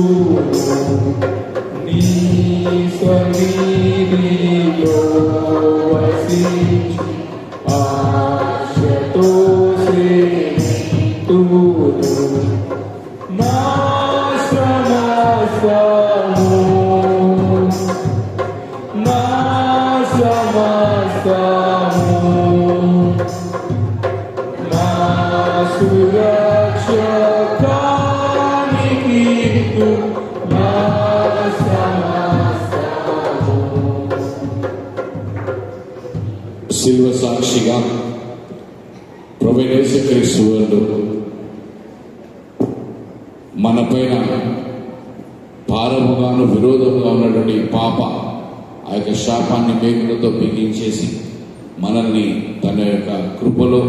S2: నీ సన్నిధిలో వసించి ఆశతో సేవింతును నా సమస్తము నా సమస్తము నా సురక్షకానికి నా సమస్తము.
S1: శిల్వ సాక్షిగా ప్రభువైన యేసుక్రీస్తు వారు మన పైన భారముగాను విరోధముగా ఉన్నటువంటి పాప ఆ యొక్క శాపాన్ని మేకులతో బిగించేసి మనల్ని తన యొక్క కృపలో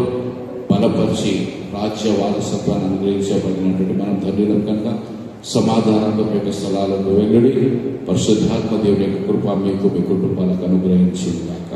S1: బలపరిచి రాజ్య వారసత్వాన్ని అనుగ్రహించబడినటువంటి మనం ధన్యులం కనుక సమాధానంతో మీ యొక్క స్థలాలకు వెళ్ళి పరిశుద్ధాత్మ దేవుని యొక్క కృప మీకు మీ కుటుంబాలకు అనుగ్రహించింది కాక.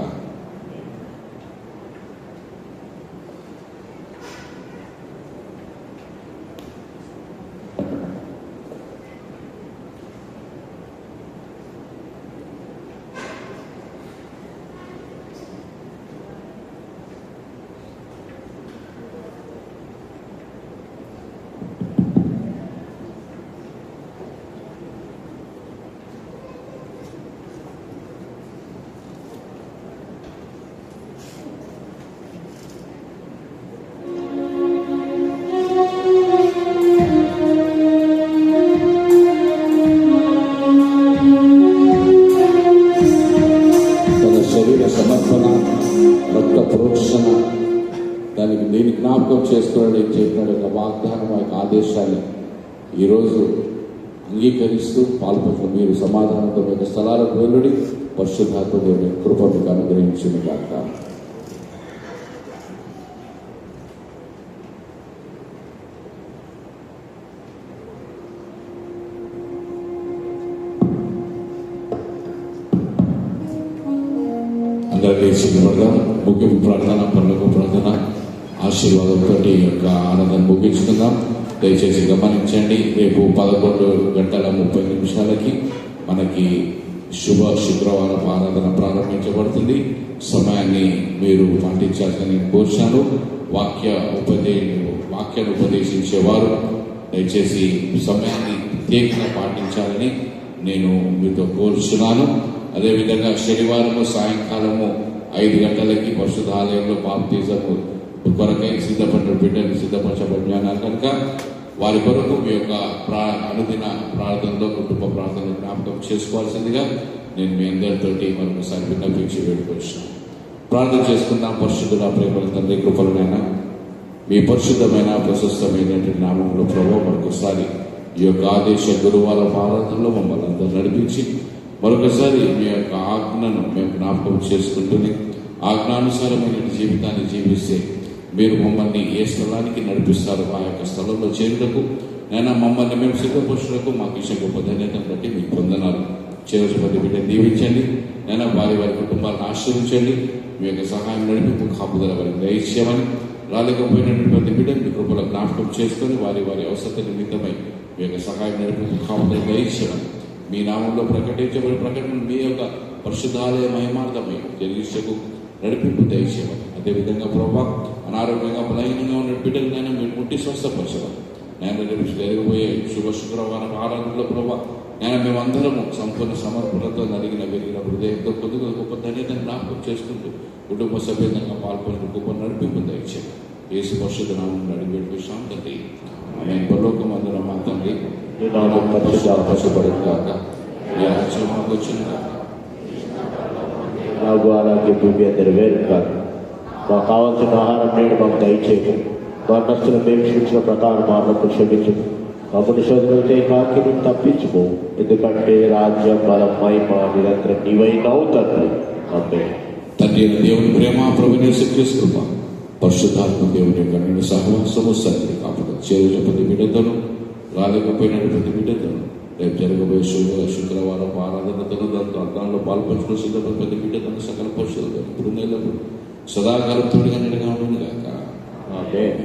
S1: అర్పణ, రక్త ప్రోక్షణ, దానికి నేను జ్ఞాపకం చేసుకున్నాడు ఏం చెప్పినాడు యొక్క వాగ్దానం, ఆ యొక్క ఆదేశాన్ని ఈరోజు అంగీకరిస్తూ పాల్పంచు. మీరు సమాధానంతో మీ యొక్క స్థలాలకు వెలుడి, పరిశుద్ధాత్మ దేవుని కృప మీకు అనుగ్రహించును గాక. అందరికీ సిద్ధపడదాం. ముగింపు ప్రార్థన, పనులకు ప్రార్థన, ఆశీర్వాదంతో ఈ యొక్క ఆనందం ముగించుకుందాం. దయచేసి గమనించండి, రేపు 11:30 మనకి శుభ శుక్రవారం ఆరాధన ప్రారంభించబడుతుంది. సమయాన్ని మీరు పాటించాలని నేను కోరుచాను. వాక్యాన్ని ఉపదేశించేవారు దయచేసి సమయాన్ని ప్రత్యేకంగా పాటించాలని నేను మీతో కోరుచున్నాను. అదేవిధంగా శనివారము సాయంకాలము 5 గంటలకి పరిశుద్ధ ఆలయంలో బాప్తిజము కొరకై బిడ్డలు సిద్ధపరచబడినారు కనుక వారి కొరకు మీ యొక్క అనుదిన ప్రార్థనలో, కుటుంబ ప్రార్థనలు జ్ఞాపకం చేసుకోవాల్సిందిగా నేను మీ అందరితోటి మరొకసారి విన్నపించి వేడుకొచ్చాను. ప్రార్థన చేసుకుందాం. పరిశుద్ధుల ప్రేమల తండ్రి, కృపలనైనా మీ పరిశుద్ధమైన ప్రశస్తమైనటువంటి నామంలో ప్రభావం మరొకసారి ఈ యొక్క ఆదేశ గురువారం ఆరాధనలో మమ్మల్ని అందరూ నడిపించి మరొకసారి మీ యొక్క ఆజ్ఞను మేము జ్ఞాపకం చేసుకుంటూనే ఆజ్ఞానుసారమైన జీవితాన్ని జీవిస్తే మీరు మమ్మల్ని ఏ స్థలానికి నడిపిస్తారు ఆ యొక్క స్థలంలో చేరుటకు నేను మమ్మల్ని మేము సిద్ధపరచుటకు మాకు ఇచ్చే గొప్ప ధన్యతను బట్టి మీకు వందనాలు. చేరవలసిన బిడ్డను దీవించండి. నేను వారి కుటుంబాలను ఆశ్రయించండి. మీ యొక్క సహాయం నడిపి కాపుదల వారికి దయచేయమని, రాలేకపోయినటువంటి ప్రతి బిడ్డను మీ కృపలో జ్ఞాపకం చేసుకొని వారి అవసరత నిమిత్తమై మీ యొక్క సహాయం నడిపి కాపుదల దయచేయమని, మీ నామంలో ప్రకటించబడిన ప్రకటన మీ యొక్క పరిశుద్ధాలయ మహిమార్థమై జరిగించకు నడిపింపు దయచేయమని, అదేవిధంగా ప్రభావ అనారోగ్యంగా బలహీనంగా ఉన్న బిడ్డలనైనా మీరు ముట్టి స్వస్థపరచమని, నేను జరగబోయే శుభ శుక్రవారం ఆరాధనలో ప్రభావ నేను మేమందరము సంపూర్ణ సమర్పణతో నలిగిన వెలిగిన హృదయంతో కొద్దిగా గొప్ప ధన్యతను జ్ఞాపకం చేసుకుంటూ కుటుంబ సభ్యంగా పాల్గొని గొప్ప నడిపింపు దయచేయండి. యేసు పరిశుద్ధ నామములో అడిగి పెట్టుకుంటాం తండ్రి. ఆమేన్. పరలోకం అందున మా తండ్రి, పరచబడుగాక, నీ రాజ్యం మాకు వచ్చునుగాక.
S5: నాకు అలాగే భూమి అందరి వేరు కాదు. మాకు కావాల్సిన ఆహారం నేడు మాకు దయచేయము. మా నష్టం మేము క్షమించిన ప్రకారం మాకు క్షమించు. కాబట్టి శోధనైతే కాకి తప్పించుము. ఎందుకంటే రాజ్యం, బలం, మహిమ నిరంతరం నీవైనావు తండ్రి. ఆమేన్.
S1: తండ్రి అయిన దేవుని ప్రేమ, ప్రభువైన యేసుక్రీస్తు కృప, పరిశుద్ధాత్మ దేవుని యొక్క నిన్ను సహవాసము సన్నిధి కాపాడు. చేరుల ప్రతి బిడ్డతోను, రాలేకపోయినటువంటి ప్రతి బిడ్డతోను, రేపు జరగబోయే శుక్రవారం ఆరాధనతోను, దాంతో అర్థంలో పాల్పంచుకుని సిద్ధపడి ప్రతి బిడ్డతోను సకల పరిశుద్ధులు ఇప్పుడు నెలప్పుడు సదాకాలం తోడుగా నిడగా ఉండును గాక.
S5: ఆమేన్.